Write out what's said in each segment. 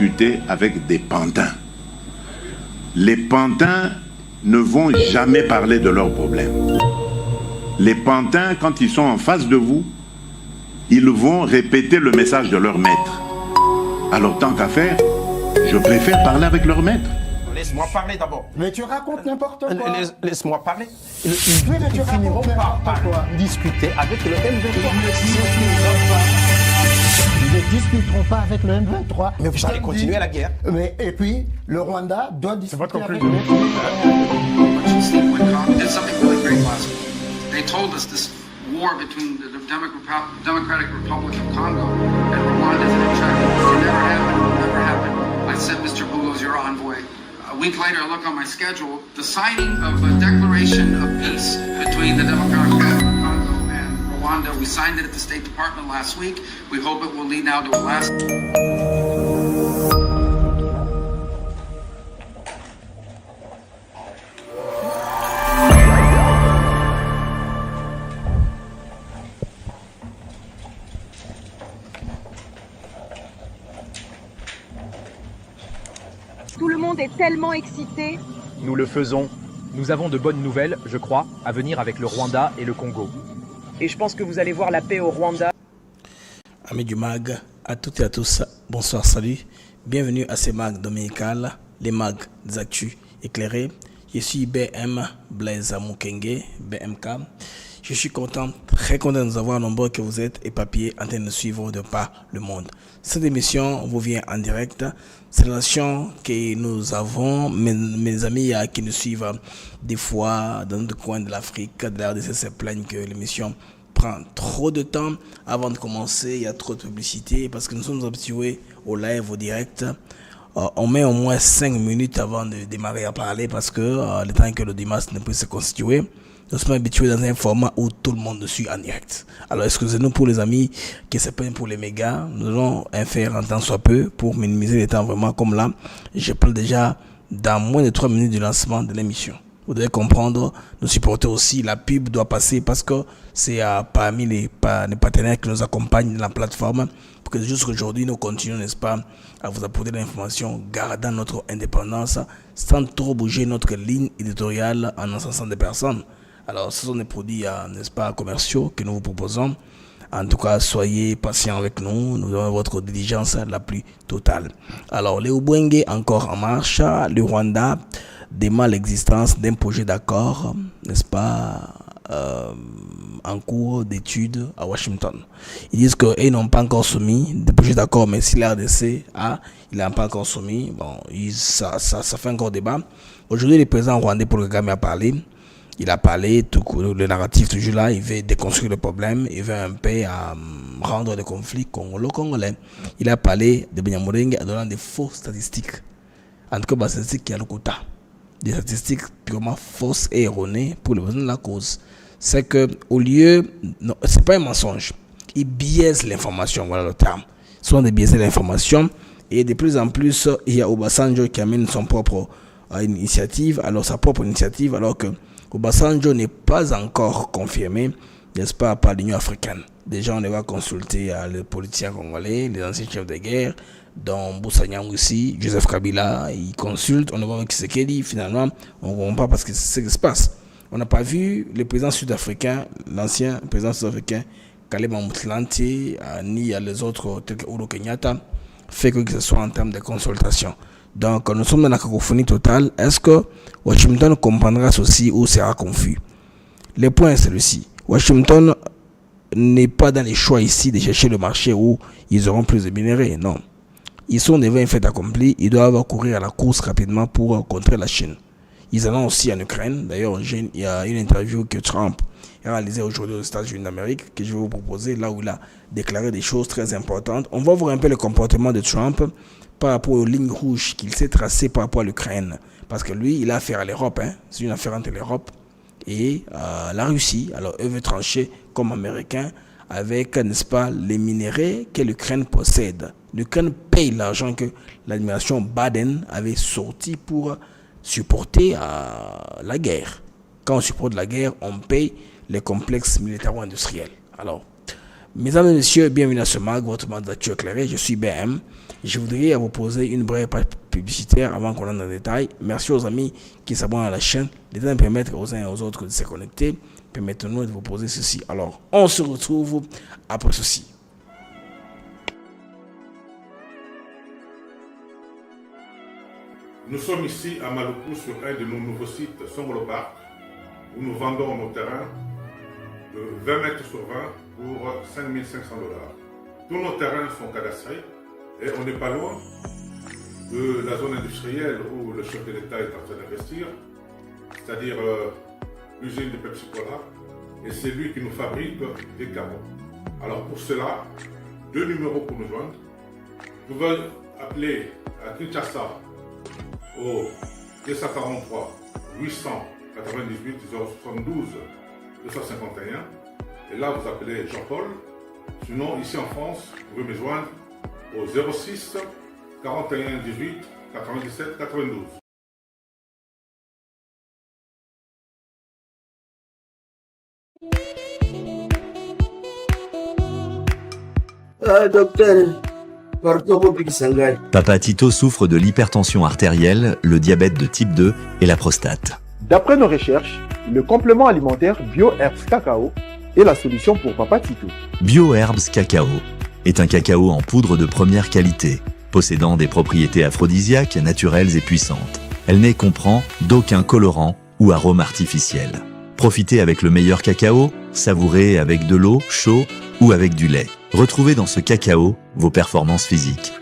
discuter avec des pantins. Les pantins ne vont jamais parler de leurs problèmes. Les pantins, quand ils sont en face de vous, ils vont répéter le message de leur maître. Alors tant qu'à faire, je préfère parler avec leur maître. Laisse-moi parler d'abord. Mais tu racontes n'importe quoi. Laisse-moi parler. Tu finiront par discuter avec le M23. Ils ne discuteront pas avec le M23. Mais vous allez continuer la guerre. Mais, et puis, le Rwanda doit discuter avec le Did something really great last week. They told us this war between the Democratic Republic of Congo and Rwanda is an attack. It can never happen. It will never happen. I said, Mr. Bulo's your envoy. A week later, I look on my schedule, the signing of a declaration of peace between the Democratic Republic of Congo and Rwanda. We signed it at the State Department last week. We hope it will lead now to a lasting... Tout le monde est tellement excité. Nous le faisons. Nous avons de bonnes nouvelles, je crois, à venir avec le Rwanda et le Congo. Et je pense que vous allez voir la paix au Rwanda. Amis du MAG, à toutes et à tous, bonsoir, salut. Bienvenue à ces MAG dominicales, les MAG des actus éclairés. Je suis BM Blaise Mukenge, BMK. Je suis très content de nous avoir nombreux que vous êtes éparpillés en train de suivre de par le monde. Cette émission vous vient en direct. C'est la nation que nous avons, mes amis qui nous suivent des fois dans d'autres coins de l'Afrique, de la RDC se plaignent que l'émission prend trop de temps avant de commencer. Il y a trop de publicité parce que nous sommes habitués au live, au direct. On met au moins 5 minutes avant de démarrer à parler parce que le temps que le dimanche ne peut se constituer. Nous sommes habitués dans un format où tout le monde suit en direct. Alors excusez-nous pour les amis qui se plaignent pour les mégas. Nous allons faire un temps soit peu pour minimiser les temps vraiment comme là. Je parle déjà dans moins de 3 minutes du lancement de l'émission. Vous devez comprendre, nous supporter aussi. La pub doit passer parce que c'est parmi les partenaires qui nous accompagnent dans la plateforme. Pour que jusqu'aujourd'hui, nous continuons, n'est-ce pas, à vous apporter l'information, gardant notre indépendance, sans trop bouger notre ligne éditoriale en encençant des personnes. Alors, ce sont des produits, n'est-ce pas, commerciaux que nous vous proposons. En tout cas, soyez patients avec nous. Nous avons votre diligence la plus totale. Alors, les Ubwenge encore en marche. Le Rwanda démarre l'existence d'un projet d'accord, n'est-ce pas, en cours d'études à Washington. Ils disent qu'ils n'ont pas encore soumis des projets d'accord, mais si l'RDC il n'a pas encore soumis, bon, ça fait encore débat. Aujourd'hui, le président rwandais Paul Kagame a parlé. Il a parlé, le narratif toujours là, il veut déconstruire le problème, il veut un peu rendre le conflit congolo-congolais. Il a parlé de Benyamulenge en donnant des fausses statistiques. En tout cas, des statistiques qui a le quota. Des statistiques purement fausses et erronées pour le besoin de la cause. C'est que, au lieu, non, c'est pas un mensonge. Il biaise l'information, voilà le terme. Ils sont des biaisés l'information. Et de plus en plus, il y a Obasanjo qui amène son propre initiative, alors sa propre initiative, alors que Obasanjo n'est pas encore confirmé, n'est-ce pas, par l'Union africaine. Déjà, on va consulter les politiciens congolais, les anciens chefs de guerre, dont Mbusa Nyamwisi, Joseph Kabila, ils consultent, on va voir ce qu'il dit, finalement, on ne comprend pas parce que c'est ce qui se passe. On n'a pas vu le président sud-africain, l'ancien président sud-africain, Kgalema Motlanthe, ni les autres, tels que Uhuru Kenyatta, fait que ce soit en termes de consultation. Donc, nous sommes dans la cacophonie totale. Est-ce que Washington comprendra ceci ou sera confus? Le point est celui-ci. Washington n'est pas dans les choix ici de chercher le marché où ils auront plus de minéraux. Non. Ils sont devant un fait accompli. Ils doivent courir à la course rapidement pour contrer la Chine. Ils en ont aussi en Ukraine. D'ailleurs, il y a une interview que Trump a réalisée aujourd'hui aux États-Unis d'Amérique que je vais vous proposer, là où il a déclaré des choses très importantes. On va voir un peu le comportement de Trump par rapport aux lignes rouges qu'il s'est tracées par rapport à l'Ukraine. Parce que lui, il a affaire à l'Europe. C'est une affaire entre l'Europe et la Russie. Alors, eux veulent trancher comme Américains avec, n'est-ce pas, les minéraux que l'Ukraine possède. L'Ukraine paye l'argent que l'administration Biden avait sorti pour supporter la guerre. Quand on supporte la guerre, on paye les complexes militaro-industriels. Alors, Mesdames et messieurs, bienvenue à ce mag, votre mag d'actu éclairé. Je suis BM. Je voudrais vous poser une brève publicitaire avant qu'on entre dans le détail. Merci aux amis qui s'abonnent à la chaîne. L'État de permettre aux uns et aux autres de se connecter. Permettez-nous de vous poser ceci. Alors, on se retrouve après ceci. Nous sommes ici à Maluku sur un de nos nouveaux sites, Songolo Park, où nous vendons nos terrains de 20 mètres sur 20 pour 5 500 $. Tous nos terrains sont cadastrés et on n'est pas loin de la zone industrielle où le chef de l'État est en train d'investir, c'est-à-dire l'usine de Pepsi Cola, et c'est lui qui nous fabrique des carreaux. Alors pour cela, 2 numéros pour nous joindre. Vous pouvez appeler à Kinshasa au 243 898 072 251 et là vous appelez Jean-Paul. Sinon ici en France vous pouvez me joindre au 06 41 18 97 92. Docteur, Papa Tito souffre de l'hypertension artérielle, le diabète de type 2 et la prostate. D'après nos recherches, le complément alimentaire BioHerbs Cacao est la solution pour Papa Tito. BioHerbs Cacao est un cacao en poudre de première qualité, possédant des propriétés aphrodisiaques, naturelles et puissantes. Elle ne comprend d'aucun colorant ou arôme artificiel. Profitez avec le meilleur cacao, savourez avec de l'eau, chaud ou avec du lait. Retrouvez dans ce cacao vos performances physiques.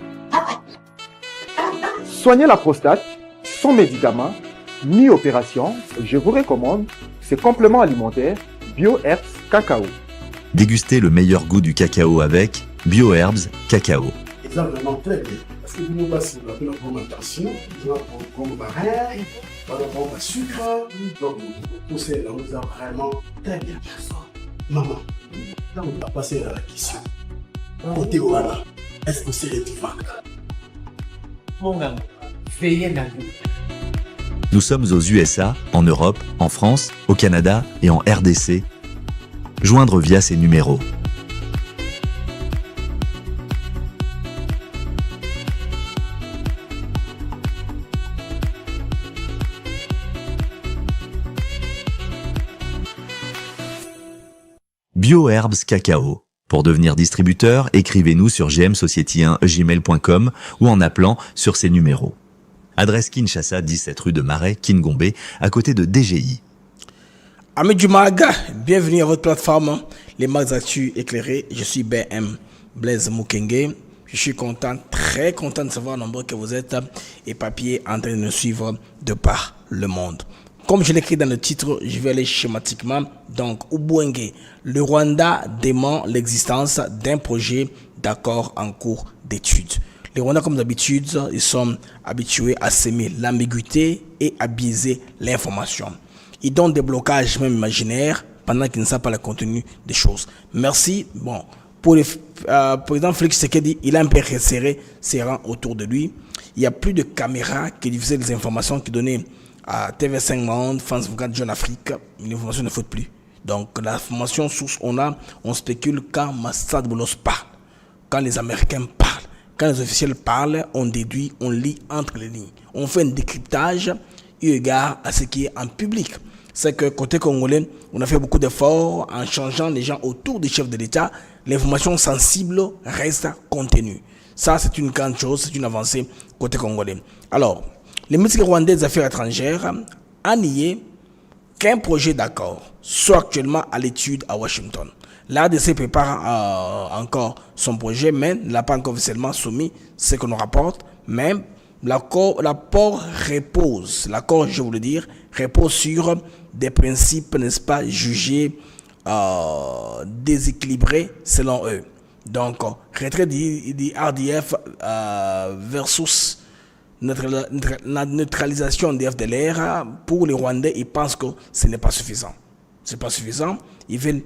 Soignez la prostate sans médicaments ni opération. Je vous recommande ces compléments alimentaires BioHerbs Cacao. Dégustez le meilleur goût du cacao avec BioHerbs Cacao. C'est vraiment très bien. Parce que nous passons la bonne attention, nous avons comme barrière, nous avons le sucre, donc tout ça nous a vraiment très bien. Maman, là on va passer à la question. Côté Ouana, est-ce que c'est le vaincre? Mon gars, veillez dans vous. Nous sommes aux USA, en Europe, en France, au Canada et en RDC. Joindre via ces numéros. BioHerbs Cacao. Pour devenir distributeur, écrivez-nous sur gmsociety1gmail.com ou en appelant sur ces numéros. Adresse Kinshasa, 17 rue de Marais, Kingombe, à côté de DGI. Amis du mag, bienvenue à votre plateforme, les mags actus éclairés. Je suis BM Blaise Mukenge. Je suis content, très content de savoir nombreux que vous êtes et papier en train de nous suivre de par le monde. Comme je l'écris dans le titre, je vais aller schématiquement. Donc, Ubwenge, le Rwanda dément l'existence d'un projet d'accord en cours d'étude. Les Rwandais, comme d'habitude, ils sont habitués à s'aimer l'ambiguïté et à biaiser l'information. Ils donnent des blocages même imaginaires pendant qu'ils ne savent pas le contenu des choses. Merci. Bon, pour le président Félix Tshisekedi, il a un peu resserré ses rangs autour de lui. Il n'y a plus de caméras qui diffusaient des informations qui donnaient à TV5 Monde, France 24, Jeune Afrique. L'information ne faut plus. Donc, l'information source, on spécule quand Massad Boulos parle, quand les Américains parlent, quand les officiels parlent, on déduit, on lit entre les lignes. On fait un décryptage eu égard à ce qui est en public. C'est que côté congolais, on a fait beaucoup d'efforts en changeant les gens autour du chef de l'État. L'information sensible reste contenue. Ça, c'est une grande chose, c'est une avancée côté congolais. Alors, le ministre rwandais des Affaires étrangères a nié qu'un projet d'accord soit actuellement à l'étude à Washington. L'ADC prépare encore son projet, mais ne l'a pas encore officiellement soumis, ce qu'on nous rapporte. Mais l'accord repose, je voulais dire, repose sur des principes, n'est-ce pas, jugés déséquilibrés selon eux. Donc, retrait du RDF versus la neutralisation des FDLR, pour les Rwandais, ils pensent que ce n'est pas suffisant. Ce n'est pas suffisant. Ils veulent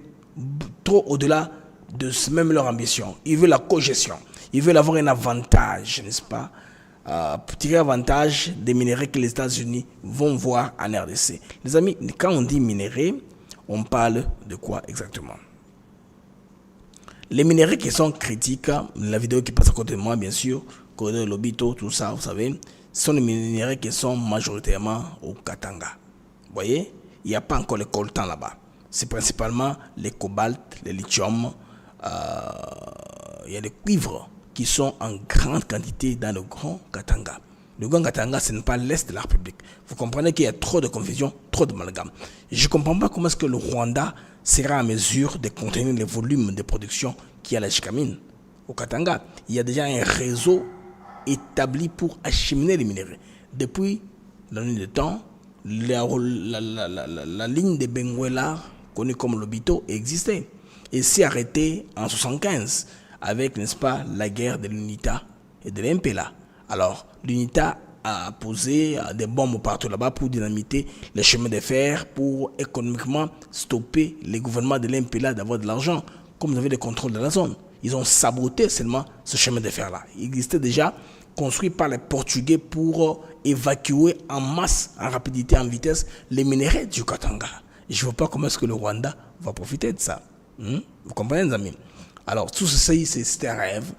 trop au-delà de même leur ambition. Ils veulent la cogestion. Ils veulent avoir un avantage, n'est-ce pas? Tirer avantage des minéraux que les États-Unis vont voir en RDC. Les amis, quand on dit minéraux, on parle de quoi exactement? Les minéraux qui sont critiques, la vidéo qui passe à côté de moi, bien sûr, Corridor Lobito, tout ça, vous savez, ce sont les minéraux qui sont majoritairement au Katanga. Vous voyez, il n'y a pas encore le coltan là-bas. C'est principalement les cobalt, les lithium, il y a les cuivres qui sont en grande quantité dans le Grand Katanga. Le Grand Katanga, ce n'est pas l'Est de la République. Vous comprenez qu'il y a trop de confusion, trop de malgame. Je ne comprends pas comment est-ce que le Rwanda sera en mesure de contenir les volumes de production qu'il y a à la Chikamine. Au Katanga, il y a déjà un réseau établi pour acheminer les minéraux. Depuis la nuit de temps, la ligne de Benguela, connue comme Lobito, existait et s'est arrêtée en 1975 avec, n'est-ce pas, la guerre de l'UNITA et de l'MPLA. Alors, l'UNITA a posé des bombes partout là-bas pour dynamiter les chemins de fer, pour économiquement stopper les gouvernements de l'MPLA d'avoir de l'argent, comme ils avaient le contrôle de la zone. Ils ont saboté seulement ce chemin de fer-là. Il existait déjà, construit par les Portugais pour évacuer en masse, en rapidité, en vitesse, les minéraux du Katanga. Je ne vois pas comment est-ce que le Rwanda va profiter de ça. Vous comprenez, les amis? Alors, tout ceci, c'est un rêve.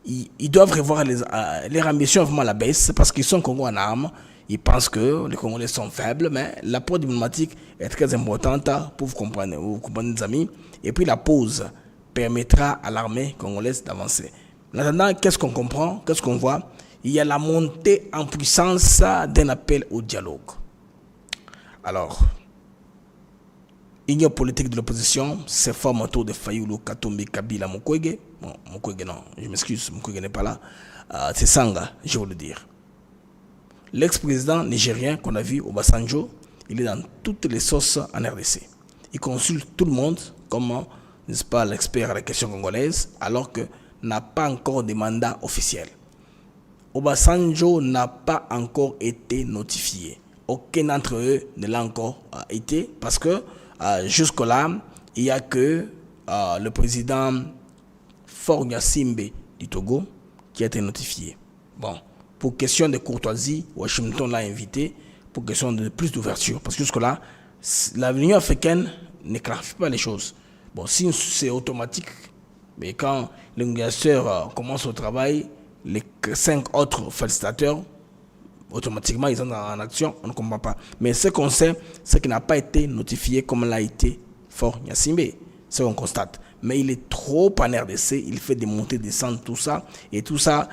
Ils doivent revoir les ambitions vraiment à la baisse parce qu'ils sont Congo en armes. Ils pensent que les Congolais sont faibles, mais l'apport diplomatique est très importante pour vous comprenez, les amis. Et puis la pause permettra à l'armée congolaise d'avancer. En attendant, qu'est-ce qu'on comprend? Qu'est-ce qu'on voit? Il y a la montée en puissance d'un appel au dialogue. Alors, union politique de l'opposition se forme autour de Fayulu, Katumbi, Kabila, Mukwege. Bon, Mukwege non, je m'excuse, Mukwege n'est pas là. C'est Sanga, je veux le dire. L'ex-président nigérien qu'on a vu, Obasanjo, il est dans toutes les sauces en RDC. Il consulte tout le monde comme, n'est-ce pas, l'expert à la question congolaise, alors que n'a pas encore de mandat officiel. Obasanjo n'a pas encore été notifié. Aucun d'entre eux ne l'a encore été parce que jusque-là, il n'y a que le président Faure Gnassingbé du Togo qui a été notifié. Bon, pour question de courtoisie, Washington l'a invité pour question de plus d'ouverture. Parce que jusque-là, l'Union africaine ne clarifie pas les choses. Bon, si c'est automatique, mais quand les négociateurs commencent au travail, les 5 autres facilitateurs, automatiquement, ils sont en action, on ne comprend pas. Mais ce qu'on sait, c'est qu'il n'a pas été notifié comme l'a été Faure Gnassingbé. C'est ce qu'on constate. Mais il est trop en RDC, il fait des montées, des descentes, tout ça. Et tout ça,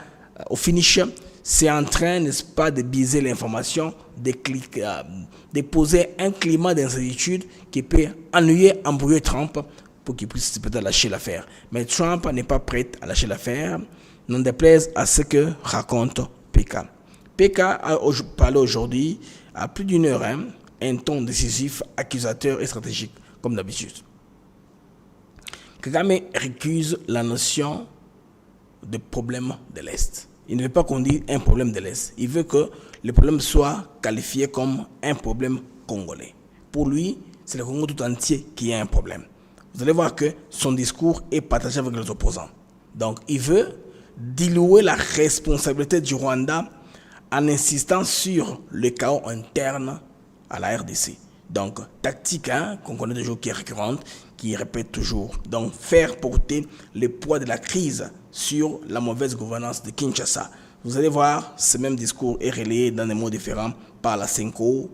au finish, c'est en train, n'est-ce pas, de biaiser l'information, de poser un climat d'incertitude qui peut ennuyer, embrouiller Trump pour qu'il puisse peut-être lâcher l'affaire. Mais Trump n'est pas prêt à lâcher l'affaire, n'en déplaise à ce que raconte PK. PK a parlé aujourd'hui à plus d'une heure, un ton décisif, accusateur et stratégique, comme d'habitude. Kagame récuse la notion de problème de l'Est. Il ne veut pas qu'on dise un problème de l'Est. Il veut que le problème soit qualifié comme un problème congolais. Pour lui, c'est le Congo tout entier qui a un problème. Vous allez voir que son discours est partagé avec les opposants. Donc, il veut diluer la responsabilité du Rwanda en insistant sur le chaos interne à la RDC. Donc, tactique qu'on connaît toujours qui est récurrente, qui répète toujours. Donc, faire porter le poids de la crise sur la mauvaise gouvernance de Kinshasa. Vous allez voir, ce même discours est relayé dans des mots différents par la Senko,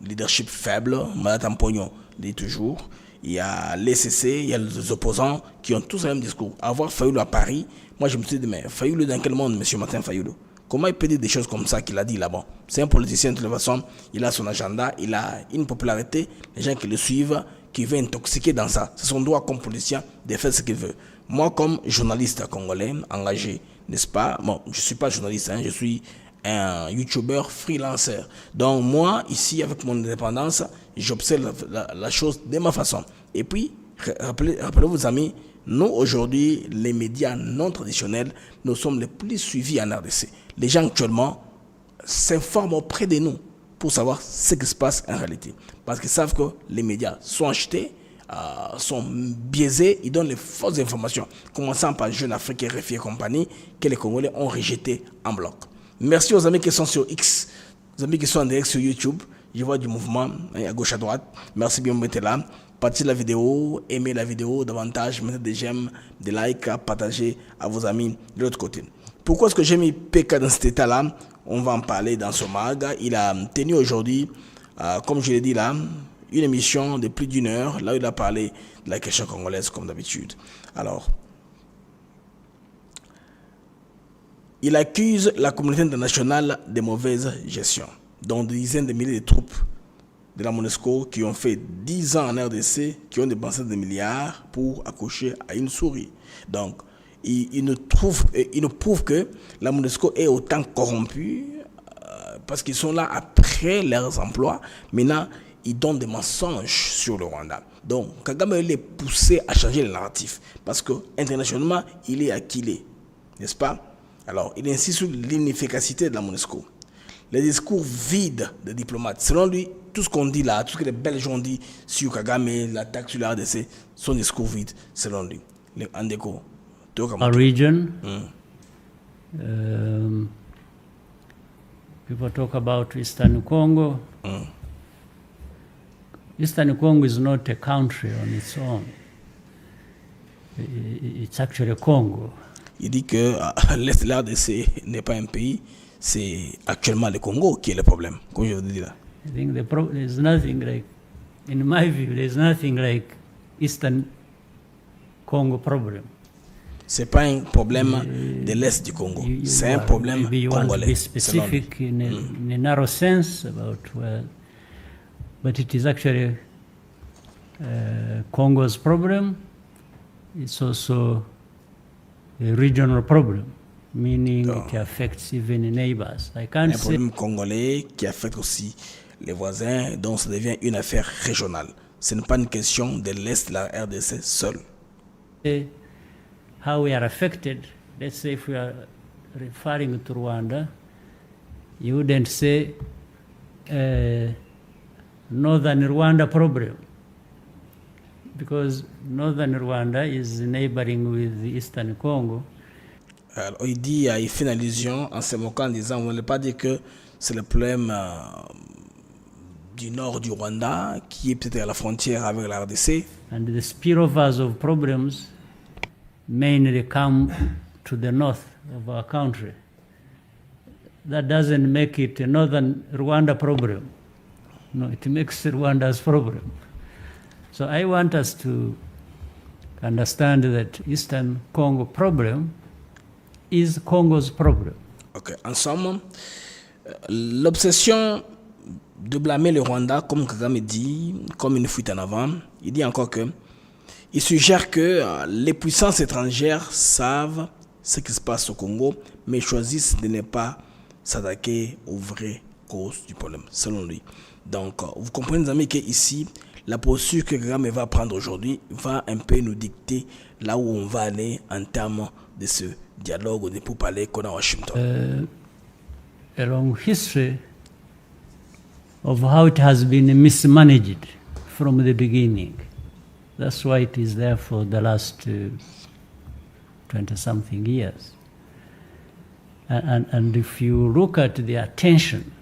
leadership faible, Madame Pognon dit toujours. Il y a l'ECC, il y a les opposants qui ont tous le même discours. Avoir Fayulu à Paris, moi je me suis dit, mais Fayulu dans quel monde, monsieur Martin Fayulu? Comment il peut dire des choses comme ça qu'il a dit là-bas? C'est un politicien de toute façon, il a son agenda, il a une popularité, les gens qui le suivent, qui veulent intoxiquer dans ça. C'est son droit comme politicien de faire ce qu'il veut. Moi, comme journaliste congolais, engagé, n'est-ce pas? Bon, je ne suis pas journaliste, je suis un YouTuber freelancer. Donc moi, ici, avec mon indépendance, j'observe la chose de ma façon. Et puis, rappelez-vous, amis, nous, aujourd'hui, les médias non traditionnels, nous sommes les plus suivis en RDC. Les gens, actuellement, s'informent auprès de nous pour savoir ce qui se passe en réalité. Parce qu'ils savent que les médias sont achetés, sont biaisés, ils donnent les fausses informations. Commençant par Jeune Afrique, RFI et compagnie, que les Congolais ont rejeté en bloc. Merci aux amis qui sont sur X, aux amis qui sont en direct sur YouTube. Je vois du mouvement à gauche à droite. Merci bien, vous mettez là. Partagez la vidéo, aimez la vidéo davantage, mettez des j'aime, des likes, partagez à vos amis de l'autre côté. Pourquoi est-ce que j'ai mis PK dans cet état-là? On va en parler dans ce mag. Il a tenu aujourd'hui, comme je l'ai dit là, une émission de plus d'1 heure. Là où il a parlé de la question congolaise comme d'habitude. Alors, il accuse la communauté internationale de mauvaise gestion, dont des dizaines de milliers de troupes de la MONUSCO qui ont fait 10 ans en RDC, qui ont dépensé des milliards pour accoucher à une souris. Donc, il ne prouve que la MONUSCO est autant corrompue parce qu'ils sont là après leurs emplois. Maintenant, ils donnent des mensonges sur le Rwanda. Donc, Kagame les poussé à changer le narratif parce que internationalement, il est acquis, n'est-ce pas? Alors, il insiste sur l'inefficacité de la MONUSCO. Les discours vides des diplomates. Selon lui, tout ce qu'on dit là, tout ce que les Belges ont dit sur Kagame, l'attaque sur la RDC, sont des discours vides, selon lui. Andeko, our region, people talk about Eastern Congo. Eastern Congo is not a country on its own. It's actually Congo. Il dit que l'Est de la RDC n'est pas un pays, c'est actuellement le Congo qui est le problème, comme je vous dis là. I think there's nothing like, in my view, there's nothing like Eastern Congo problem. C'est pas un problème de l'Est du Congo, c'est un problème congolais. Be specific in a narrow sense about well, but it is actually Congo's problem. It's also a regional problem, meaning it affects even neighbors. I can't say un problème congolais qui affecte aussi les voisins, donc ça devient une affaire régionale. Ce n'est pas une question de l'Est de la RDC seule. How we are affected, let's say if we are referring to Rwanda, you wouldn't say Northern Rwanda problem, because Northern Rwanda is neighboring with the Eastern Congo. Alors, il fait une allusion en se moquant en disant, on ne peut pas dire que c'est le problème du nord du Rwanda, qui est peut-être à la frontière avec la RDC. And the spillovers of problems mainly come to the north of our country. That doesn't make it a Northern Rwanda problem. No, it makes Rwanda's problem. So I want us to understand that Eastern Congo problem is Congo's problem. Ok, en somme, l'obsession de blâmer le Rwanda, comme Kagame dit, comme une fuite en avant, il dit encore que il suggère que les puissances étrangères savent ce qui se passe au Congo, mais choisissent de ne pas s'attaquer aux vraies causes du problème, selon lui. Donc, vous comprenez, les amis, qu'ici, la posture que Kagame va prendre aujourd'hui va un peu nous dicter là où on va aller en termes de ce dialogue ou de pourparlers qu'on a à Washington. A long history of how it has been mismanaged from the beginning. That's why it is there for the last 20-something years. And if you look at the attention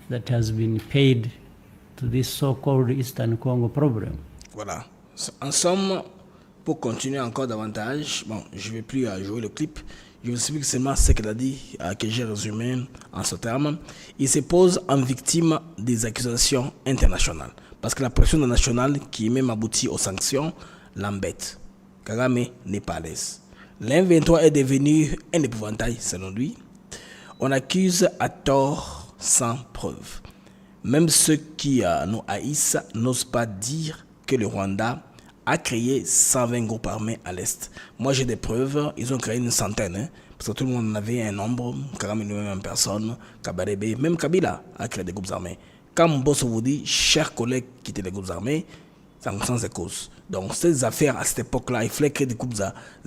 that has been paid to this so-called Eastern Congo problem. Voilà. En somme, pour continuer encore davantage, bon, je ne vais plus jouer le clip, je vous explique seulement ce qu'il a dit, que j'ai résumé en ce terme. Il se pose en victime des accusations internationales. Parce que la pression nationale, qui est même aboutie aux sanctions, l'embête. Kagame n'est pas à l'aise. L'M23 est devenu un épouvantail, selon lui. On accuse à tort sans preuve. Même ceux qui nous haïssent n'osent pas dire que le Rwanda a créé 120 groupes armés à l'Est. Moi, j'ai des preuves. Ils ont créé une centaine. Hein, parce que tout le monde en avait un nombre. Kagame lui-même en personne. Kabarebe, même Kabila a créé des groupes armés. Quand Mbosso vous dit, chers collègues qui étaient des groupes armés, c'est en sens de cause. Donc, ces affaires à cette époque-là, il fallait créer des groupes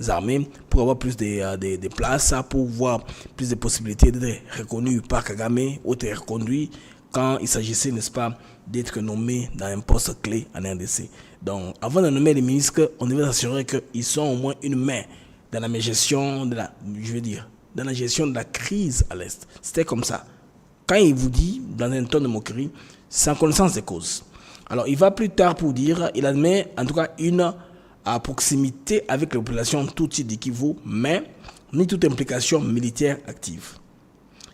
armés pour avoir plus de places, pour voir plus de possibilités d'être reconnus par Kagame ou d'être reconduits quand il s'agissait, n'est-ce pas, d'être nommés dans un poste clé en RDC. Donc, avant de nommer les ministres, on devait s'assurer qu'ils sont au moins une main dans la gestion de dans la gestion de la crise à l'Est. C'était comme ça. Quand il vous dit, dans un ton de moquerie, sans connaissance des causes. Alors, il va plus tard pour dire, il admet en tout cas une proximité avec la population Tutsi du Kivu, mais ni toute implication militaire active.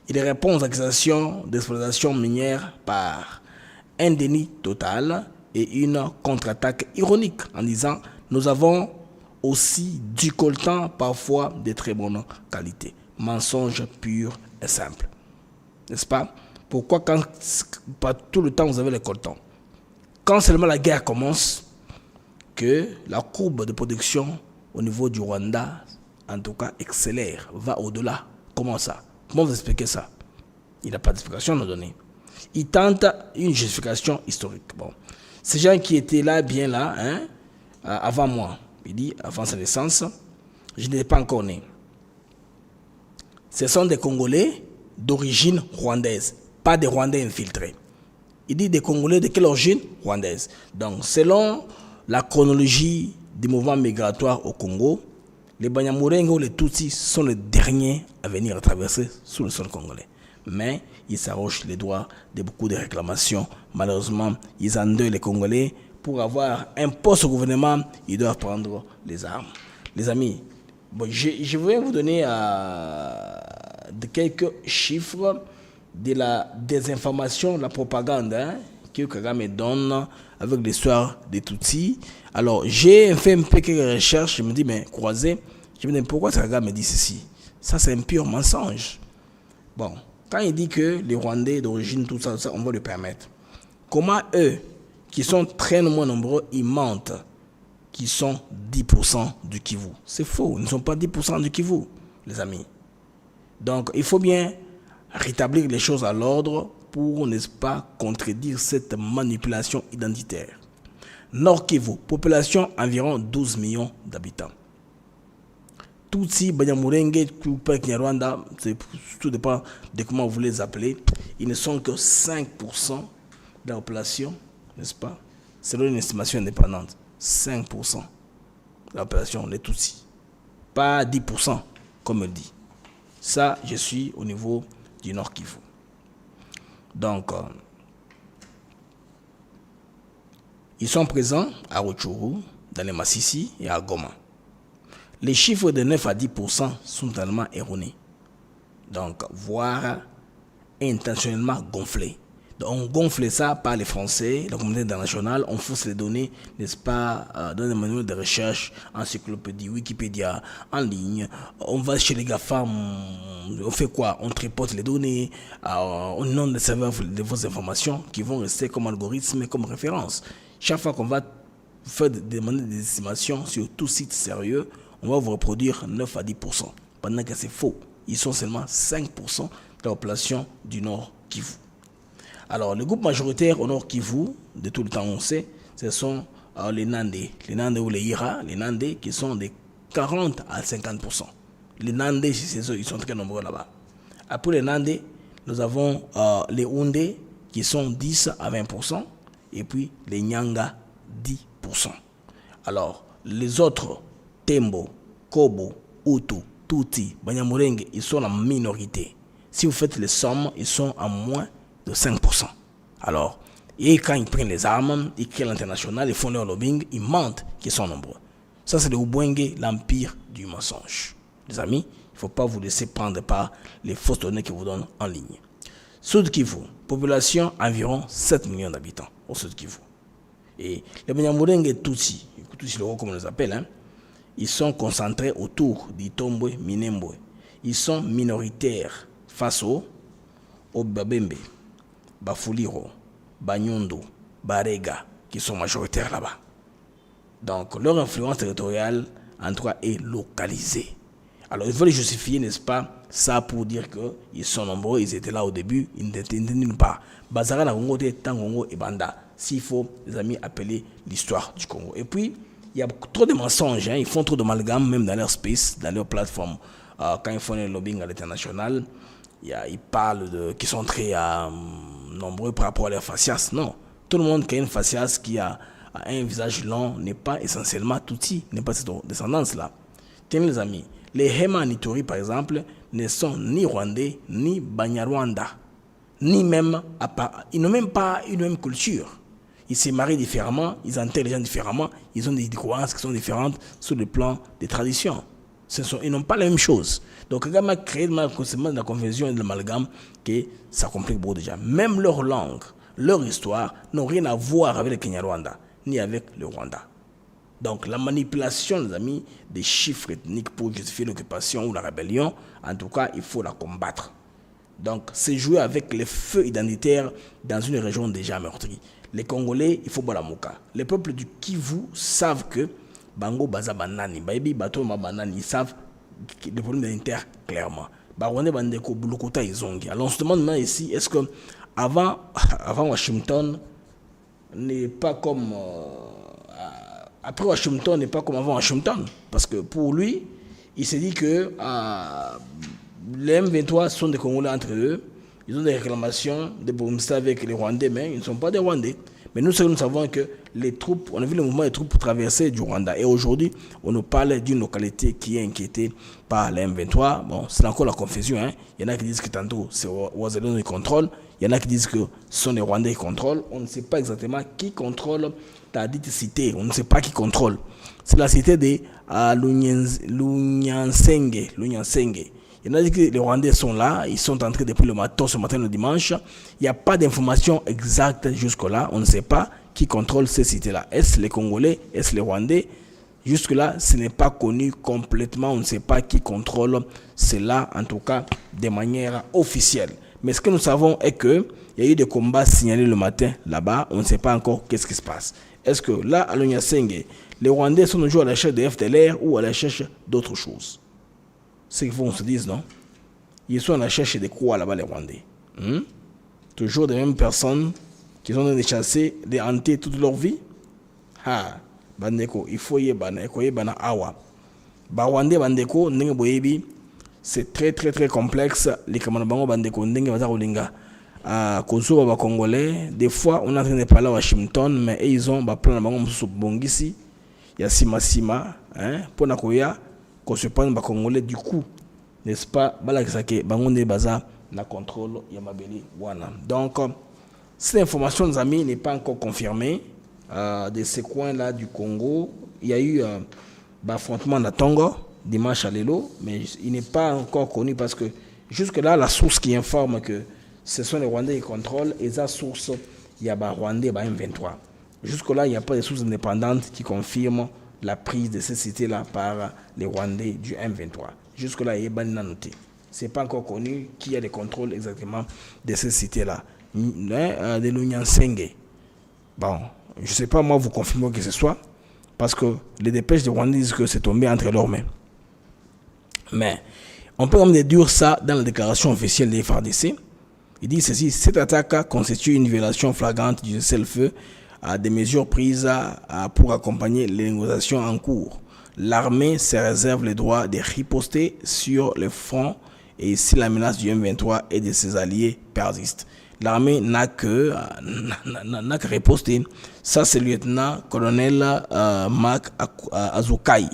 Il répond aux accusations d'exploitation minière par un déni total et une contre-attaque ironique en disant « Nous avons aussi du coltan, parfois de très bonne qualité. » Mensonge pur et simple. N'est-ce pas? Pourquoi quand pas tout le temps vous avez le coltan? Quand seulement la guerre commence, que la courbe de production au niveau du Rwanda, en tout cas, accélère, va au-delà. Comment ça? Comment vous expliquez ça? Il n'a pas d'explication à nous donner. Il tente une justification historique. Bon. Ces gens qui étaient là, bien là, hein, avant moi, il dit, avant sa naissance, je n'étais pas encore né. Ce sont des Congolais d'origine rwandaise, pas des Rwandais infiltrés. Il dit des Congolais de quelle origine? Rwandaise. Donc, selon la chronologie des mouvements migratoires au Congo, les Banyamulenge ou les Tutsis sont les derniers à venir traverser sous le sol congolais. Mais ils s'arrogent les droits de beaucoup de réclamations. Malheureusement, ils endeuillent les Congolais. Pour avoir un poste au gouvernement, ils doivent prendre les armes. Les amis, bon, je vais vous donner quelques chiffres de la désinformation, la propagande que Kagame donne avec l'histoire des Tutsis. Alors, j'ai fait un peu quelques recherches, je me dis, mais croisé, je me dis, pourquoi Kagame dit ceci? Ça, c'est un pur mensonge. Bon, quand il dit que les Rwandais d'origine, tout ça, on va le permettre. Comment eux, qui sont très nombreux, ils mentent, qui sont 10% du Kivu? C'est faux, ils ne sont pas 10% du Kivu, les amis. Donc, il faut bien rétablir les choses à l'ordre pour, n'est-ce pas, contredire cette manipulation identitaire. Nord Kivu, population environ 12 millions d'habitants. Tutsi, Banyamulenge, Kinyarwanda, tout dépend de comment vous les appelez, ils ne sont que 5% de la population, n'est-ce pas? Selon une estimation indépendante, 5% de la population, les Tutsis. Pas 10%, comme elle dit. Ça, je suis au niveau du Nord Kivu. Donc, ils sont présents à Rutshuru, dans les Massissi et à Goma. Les chiffres de 9 à 10% sont tellement erronés. Donc, voire intentionnellement gonflés. Donc, on gonfle ça par les Français, la communauté internationale, on fausse les données, n'est-ce pas, dans les manuels de recherche, encyclopédie, Wikipédia, en ligne. On va chez les GAFAM, on fait quoi? On tripote les données, on nomme les serveurs de vos informations qui vont rester comme algorithme et comme référence. Chaque fois qu'on va faire demander des estimations sur tout site sérieux, on va vous reproduire 9 à 10%. Pendant que c'est faux. Ils sont seulement 5% de la population du Nord Kivu. Alors, le groupe majoritaire au Nord Kivu, de tout le temps on sait, ce sont les Nandés. Les Nandés ou les Ira, les Nandés qui sont de 40 à 50%. Les Nandés, ils sont très nombreux là-bas. Après les Nandés, nous avons les Houndés qui sont 10 à 20%. Et puis les Nyanga, 10%. Alors, les autres, Tembo, Kobo, Hutu, Tutsi, Banyamulenge, ils sont en minorité. Si vous faites les sommes, ils sont à moins de 5%. Alors, et quand ils prennent les armes, ils créent l'international, ils font leur lobbying, ils mentent qu'ils sont nombreux. Ça, c'est le Ubwenge, l'empire du mensonge. Les amis, il ne faut pas vous laisser prendre par les fausses données qu'ils vous donnent en ligne. Sud Kivu, population environ 7 millions d'habitants au Sud Kivu. Et les Banyamulenge et Tutsi, comme on les appelle, ils sont concentrés autour d'Itombwe, Minembwe. Ils sont minoritaires face aux Babembe, Bafuliro, Banyundo, Barega, qui sont majoritaires là-bas. Donc leur influence territoriale, en tout cas, est localisée. Alors ils veulent justifier, n'est-ce pas, ça pour dire qu'ils sont nombreux, ils étaient là au début, ils n'étaient nulle part. Bazara na Congo, Tangongo et Banda, s'il faut, les amis, appeler l'histoire du Congo. Et puis, il y a trop de mensonges, ils font trop d'amalgame, même dans leur space, dans leur plateforme. Quand ils font le lobbying à l'international, ils parlent qu'ils sont très nombreux par rapport à leur facias. Non, tout le monde qui a une facias, qui a un visage long, n'est pas essentiellement Tutsi, n'est pas cette descendance-là. Tiens les amis, les Hema Nitori par exemple ne sont ni Rwandais ni Banyarwanda. ni même ils n'ont même pas une même culture. Ils se marient différemment, ils enterrent les gens différemment, ils ont des croyances qui sont différentes sur le plan des traditions. Ils n'ont pas la même chose. Donc, quand on a créé de la confusion et de l'amalgame, que ça complique beaucoup déjà. Même leur langue, leur histoire n'ont rien à voir avec le Kenya-Rwanda, ni avec le Rwanda. Donc, la manipulation, les amis, des chiffres ethniques pour justifier l'occupation ou la rébellion, en tout cas, il faut la combattre. Donc, c'est jouer avec les feux identitaires dans une région déjà meurtrie. Les Congolais, il faut boire la mouka. Les peuples du Kivu savent que Bango Baza Banani, Baby Bato Banani, ils savent le problème identitaire clairement. Barwane Bandeko Bulukota Izongi. Alors on se demande maintenant ici, est-ce que avant Washington n'est pas comme après Washington n'est pas comme avant Washington, parce que pour lui, il s'est dit que les M23 sont des Congolais entre eux. Ils ont des réclamations, des problèmes avec les Rwandais, mais ils ne sont pas des Rwandais. Mais nous savons que les troupes, on a vu le mouvement des troupes traverser du Rwanda. Et aujourd'hui, on nous parle d'une localité qui est inquiétée par les M23. Bon, c'est encore la confusion. Hein. Il y en a qui disent que tantôt, c'est Ouazalon qui contrôle. Il y en a qui disent que ce sont les Rwandais qui contrôlent. On ne sait pas exactement qui contrôle ta dite cité. On ne sait pas qui contrôle. C'est la cité de Lunyansenge. Il y en a dit que les Rwandais sont là, ils sont entrés depuis le matin, ce matin, le dimanche. Il n'y a pas d'information exacte jusque-là. On ne sait pas qui contrôle ces cités-là. Est-ce les Congolais? Est-ce les Rwandais? Jusque-là, ce n'est pas connu complètement. On ne sait pas qui contrôle cela, en tout cas, de manière officielle. Mais ce que nous savons est qu'il y a eu des combats signalés le matin là-bas. On ne sait pas encore qu'est-ce qui se passe. Est-ce que là, à Lunyansenge, les Rwandais sont toujours à la recherche de FDLR ou à la recherche d'autres choses? C'est qu'il faut qu'on se dise, non? Ils sont à la recherche de quoi là-bas, les Rwandais? Toujours des mêmes personnes qui sont des chassés, des hantés toute leur vie? Bandeko, il faut y bana awa. Rwandais, bandeko, ndenge boyebi, c'est très très très complexe. Les kamanabango, bandeko, ndenge bazarolinga. Konso ba Congolais, des fois on est en train de parler à Washington, mais ils ont plan de bango mususu bongisi, ya sima, hein, pour nakoya. Qu'on se prenne les Congolais du coup, n'est-ce pas? Balakisake, Bangonde Baza, la contrôle Yamabeli, Wana. Donc, cette information, les amis, n'est pas encore confirmée. De ces coins-là du Congo, il y a eu affrontement à Tongo, dimanche à Lelo, mais il n'est pas encore connu parce que jusque-là, la source qui informe que ce sont les Rwandais qui contrôlent, et la source, il y a Rwandais, M23. Jusque-là, il n'y a pas de sources indépendantes qui confirment la prise de ces cités-là par les Rwandais du M23. Jusque-là, il est noté. Ce n'est pas encore connu qui a les contrôles exactement de ces cités-là. De Lunyansenge. Bon, je ne sais pas, moi, vous confirmez que ce soit, parce que les dépêches de Rwandais disent que c'est tombé entre leurs mains. Mais on peut même déduire ça dans la déclaration officielle des FARDC. Il dit ceci: cette attaque constitue une violation flagrante du cessez-le-feu à des mesures prises pour accompagner les négociations en cours. L'armée se réserve le droit de riposter sur le front et si la menace du M23 et de ses alliés persiste. L'armée n'a que riposter. Ça, c'est le lieutenant-colonel Marc Azukai,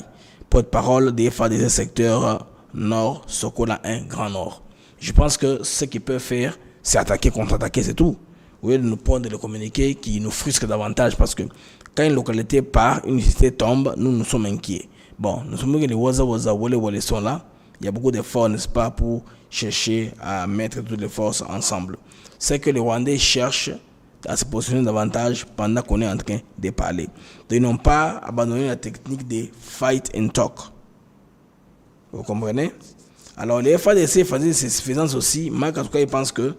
porte-parole des FARDC secteur Nord, Sokola 1, Grand Nord. Je pense que ce qu'ils peuvent faire, c'est attaquer, contre-attaquer, c'est tout. Au lieu de nous prendre le communiqué qui nous frustre davantage, parce que quand une localité part, une cité tombe, nous sommes inquiets. Bon, nous sommes que les Waza sont là. Il y a beaucoup d'efforts, n'est-ce pas, pour chercher à mettre toutes les forces ensemble. C'est que les Rwandais cherchent à se positionner davantage pendant qu'on est en train de parler. Ils n'ont pas abandonné la technique de fight and talk. Vous comprenez? Alors les FADC faisaient suffisance aussi. Marc, en tout cas, il pense que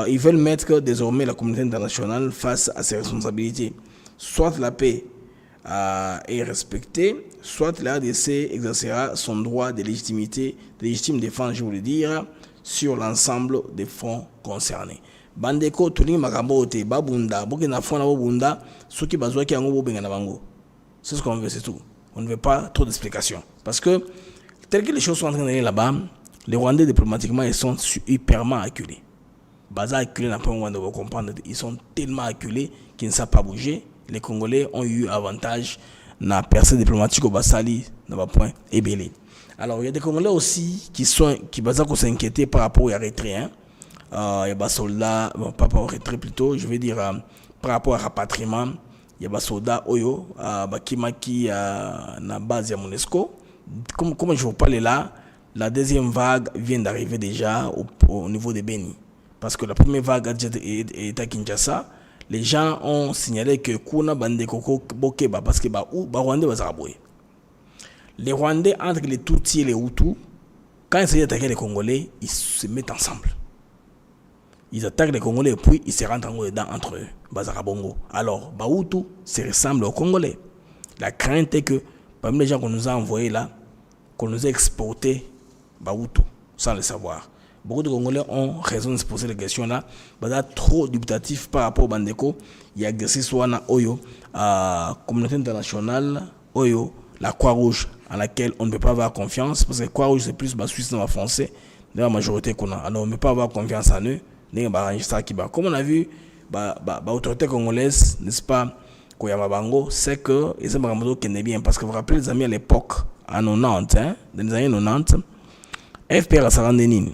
ils veulent mettre désormais la communauté internationale face à ses responsabilités. Soit la paix est respectée, soit la RDC exercera son droit de légitime défense, je voulais dire, sur l'ensemble des fronts concernés. Bandeko, Tuli Makabote, Babunda, Burkina Faso, Babunda, ceux qui bazouent qui ont benga na bango. C'est ce qu'on veut, c'est tout. On ne veut pas trop d'explications. Parce que, tel que les choses sont en train d'aller là-bas, les Rwandais diplomatiquement, ils sont hyperment acculés. Baza acculé n'a pas de comprendre. Ils sont tellement acculés qu'ils ne savent pas bouger. Les Congolais ont eu avantage na percée diplomatique au Bassali, n'a pas point ébélé. Alors il y a des Congolais aussi qui s'inquiétaient par rapport aux Érythréens. il y a des soldats, bon, pas en retrait plutôt, je veux dire, par rapport à rapatriement, il y a des soldats Oyo, qui na base à MONUSCO. Comme je vous parle là, la deuxième vague vient d'arriver déjà au niveau de Beni. Parce que la première vague est à Kinshasa. Les gens ont signalé que Kuna Bandekoko Bokeba, parce que Rwandais va s'arabouer. Les Rwandais, entre les Tutsis et les Hutus, quand ils s'agit d'attaquer les Congolais, ils se mettent ensemble. Ils attaquent les Congolais et puis ils se rentrent dedans entre eux. Bazarabongo. Alors, Hutu se ressemble aux Congolais. La crainte est que parmi les gens qu'on nous a envoyés là, qu'on nous a exportés, Hutu, sans le savoir. Beaucoup de Congolais ont raison de se poser la question là. Baza trop dubitatif par rapport au Bandeko. Il y a exercice wana Oyo, communauté internationale, Oyo, la Croix-Rouge, en laquelle on ne peut pas avoir confiance. Parce que la Croix-Rouge c'est plus Suisse dans la français, dans la majorité qu'on a. Alors on ne peut pas avoir confiance en eux. Comme on a vu, l'autorité congolaise, n'est-ce pas, Koyamabango, c'est que ils ont bien. Parce que vous vous rappelez les amis à l'époque, en 90, hein, dans les années 90, FPR a Sarandénine.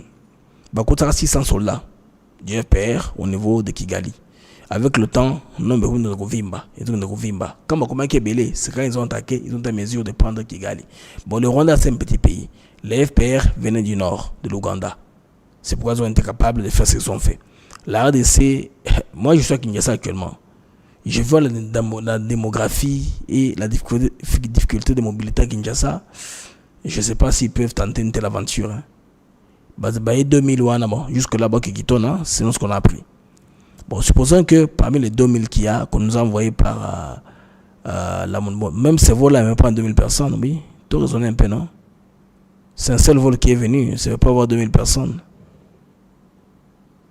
Il y a 600 soldats du FPR au niveau de Kigali. Avec le temps, non, mais ils ont Vimba. Quand c'est quand ils ont attaqué, ils ont été mesure de prendre Kigali. Bon, le Rwanda, c'est un petit pays. Les FPR venaient du nord, de l'Ouganda. C'est pourquoi ils ont été capables de faire ce qu'ils ont fait. La RDC, moi je suis à Kinshasa actuellement. Je vois la démographie et la difficulté de mobilité à Kinshasa. Je ne sais pas s'ils peuvent tenter une telle aventure. Hein. 2000 jusque là-bas qui quittent, c'est ce qu'on a appris. Bon, supposons que parmi les 2000 qu'il y a, qu'on nous a envoyés par la même ce vol-là, même pas 2000 personnes, oui, tout raisonner un peu, non? C'est un seul vol qui est venu, ça ne veut pas avoir 2000 personnes.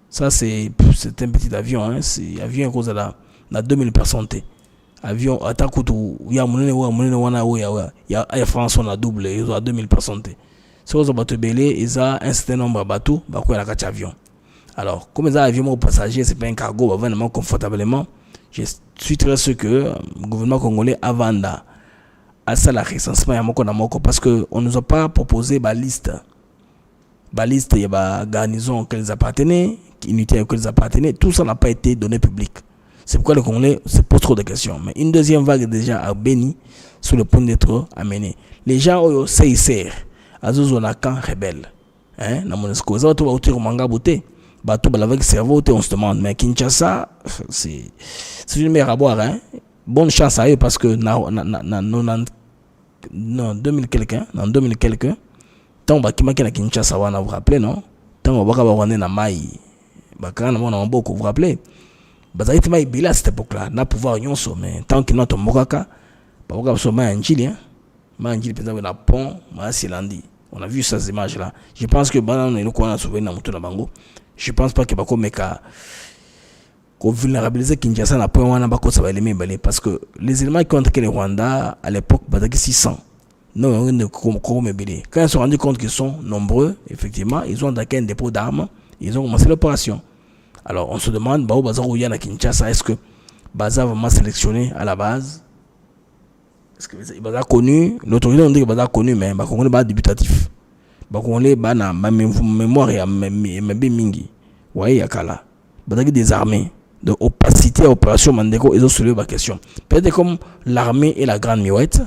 Ça, c'est un petit avion, hein, c'est avion à cause de la 2000 personnes. Avion, attaque il y a France, on a double, ils ont 2000 personnes. Si vous avez belé, ils ont un certain nombre de bateaux, ils ont un avion. Alors, comme ils ont un avion aux passagers, ce n'est pas un cargo, vraiment confortablement. Je suis très sûr que le gouvernement congolais, avant à ça, la recensement, parce qu'on ne nous a pas proposé la liste. La liste, il y a la garnison auquel ils appartenaient, unité auquel ils appartenaient, tout ça n'a pas été donné public. C'est pourquoi le Congolais se pose trop de questions. Mais une deuxième vague est déjà à Beni, sur le point d'être amenée. Les gens au CICR, à Zozonaka, rebelles. Hein, na MONUSCO, ça va tout au manga beauté. Bateau, avec cerveau, on se demande. Mais Kinshasa, c'est une mer à boire. Hein. Bonne chance à eux parce que dans 2000 quelqu'un, tant que na Kinshasa, vous vous rappelez, non? Tant que vous avez na Maï, vous vous rappelez? Bazalite ma ibila à cette époque-là, n'a pouvoir nyonso, mais tant qu'il n'a pas mokaka, pas mokaka so ma njili, hein, ma njili peut-être na pont, ma silandi. On a vu ces images-là. Je pense que banana ne ko na sauver na muto na bango. Je pense pas que bako meka ko vulnérabiliser Kinshasa na point wana bako ça va les mêmes parce que les éléments qui ont attaqué le Rwanda à l'époque bazaki 600. Non, on ne ko mebile. Quand ils se sont rendus compte qu'ils sont nombreux, effectivement, ils ont attaqué un dépôt d'armes, ils ont commencé l'opération. Alors, on se demande, est-ce que Baza va vraiment sélectionné à la base? Est-ce que Baza connu? L'autorité on dit que Baza connu, mais on est pas débutatif. On est pas dans ma mémoire et ma mingi. Ouais, yakala. Baza des armées de opacité à opération Mandeko, ils ont soulevé la question. Peut-être comme l'armée et la grande miouette,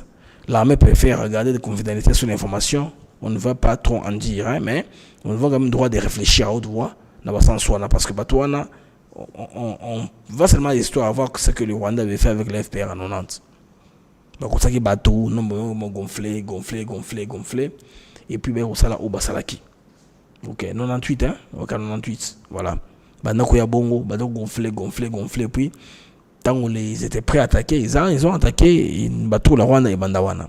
l'armée préfère regarder des confidentialités sur l'information. On ne va pas trop en dire, hein, mais on va quand même le droit de réfléchir à haute voix. Parce que on va seulement l'histoire à voir ce que le Rwanda avait fait avec le FPR en 90. Donc ça qui bateau, gonflé. Et puis on s'ala au basalaki. Ok, 98 hein, ok 98. Voilà. Bandako ya bongo, bateau gonflé. Puis tant ils étaient prêts à attaquer, ils ont attaqué bateau la Rwanda et Bandawana.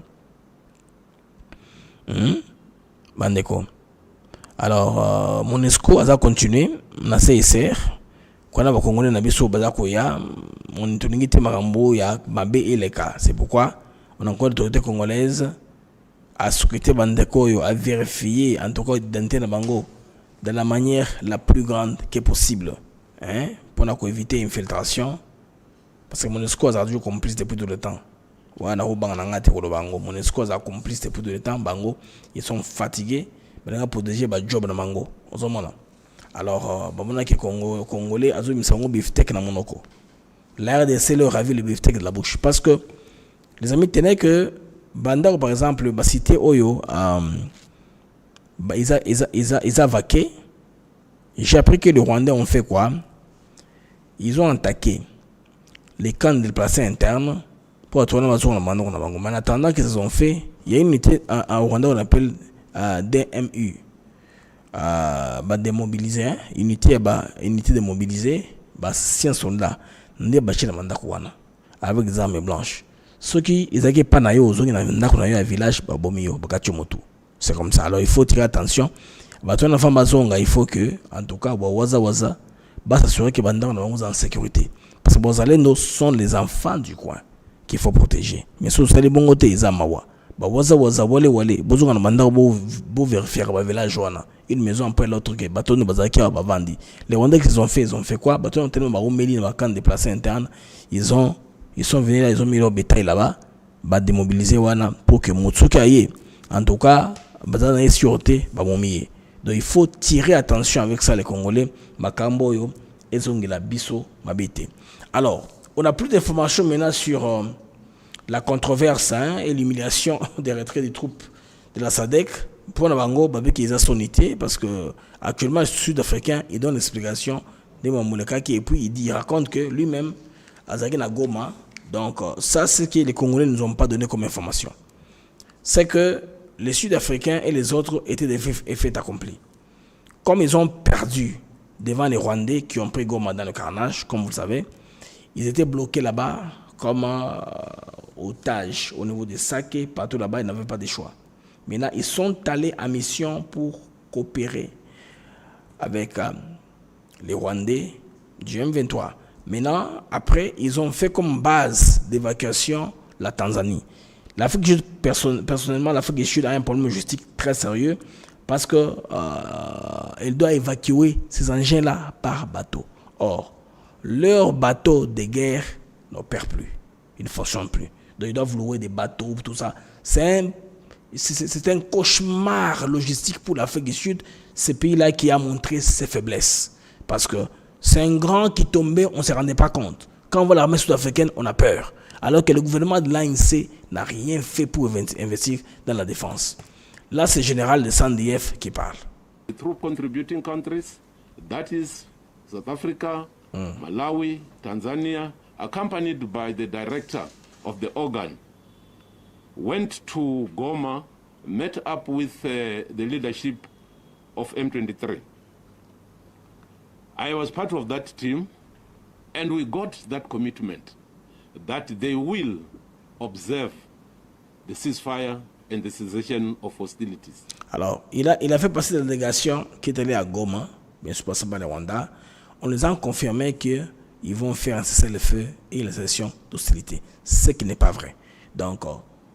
Bandeko. Alors, MONUSCO a continué, na CICR, quand on a congolais na biso bazako ya, on tuningite marambo ya mabe et les cas. C'est pourquoi on a encore l'autorité congolaise à scruter bandeko yo, à vérifier en tout cas l'identité na bango de la manière la plus grande qui est possible, hein, pour éviter infiltration, parce que MONUSCO a toujours complice depuis tout le temps. Wana ho banga ngate ko bango, MONUSCO a complice depuis tout le temps, bango, ils sont fatigués. Pour protéger le job de Mango. Alors, bamonaki Congolais, azo misango beefsteak na monoko. La RDC leur a vu le beefsteak de la bouche. Parce que, les amis, tenaient que, Banda, par exemple, cité Oyo, ils a vaqué. J'ai appris que les Rwandais ont fait quoi? Ils ont attaqué les camps de déplacés internes pour tourner la zone. Mais en attendant qu'ils ont fait, il y a une unité au Rwanda qu'on appelle DMU. Démobilisé, unité démobilisée, si un soldat, n'est pas chez la mandat avec des armes blanches. Ceux qui n'ont pas un village, c'est comme ça. Alors il faut tirer attention. Il faut que, en tout cas, s'assurer que les gens sont en sécurité. Parce que les Alendo sont les enfants du coin qu'il faut protéger. Mais si vous allez bon côté, ils ont vérifier le village. Une maison après l'autre, les Rwandais qu'ils ont fait quoi? Ils sont venus là, ils ont mis leur bétail là-bas, démobiliser pour que Mutsuki aille. En tout cas, sûreté, donc il faut tirer attention avec ça les Congolais. Makamboyo, Ezongela Biso, Mabete. Alors, on a plus d'informations maintenant sur la controverse et l'humiliation des retraits des troupes de la SADC. Pour Nabango, Babé a son unité parce que actuellement, le Sud-Africain, il donne l'explication de Mamoulekaki et puis il raconte que lui-même, Azagé na Goma. Donc, ça, c'est ce que les Congolais ne nous ont pas donné comme information. C'est que les Sud-Africains et les autres étaient des faits accomplis. Comme ils ont perdu devant les Rwandais qui ont pris Goma dans le carnage, comme vous le savez, ils étaient bloqués là-bas comme otages au niveau des Saké, partout là-bas, ils n'avaient pas de choix. Maintenant, ils sont allés en mission pour coopérer avec les Rwandais du M23. Maintenant, après, ils ont fait comme base d'évacuation la Tanzanie. L'Afrique du Sud, personnellement, l'Afrique du Sud a un problème logistique très sérieux parce qu'elle doit évacuer ces engins-là par bateau. Or, leurs bateaux de guerre n'opèrent plus. Ils ne fonctionnent plus. Donc, ils doivent louer des bateaux, tout ça. C'est un cauchemar logistique pour l'Afrique du Sud, ce pays-là qui a montré ses faiblesses. Parce que c'est un grand qui tombait, on ne se rendait pas compte. Quand on voit l'armée sud-africaine, on a peur. Alors que le gouvernement de l'ANC n'a rien fait pour investir dans la défense. Là, c'est le général de Sandiev qui parle. The two contributing countries, that is South Africa, Malawi, Tanzania, accompanied by the director of the organ, went to Goma, met up with the leadership of M23. I was part of that team, and we got that commitment that they will observe the ceasefire and the cessation of hostilities. Alors, il a fait passer la délégation qui est allée à Goma, bien sûr, passant par le Rwanda. On les a confirmé qu'ils vont faire un cessez-le-feu et la cessation d'hostilité. Ce qui n'est pas vrai. Donc,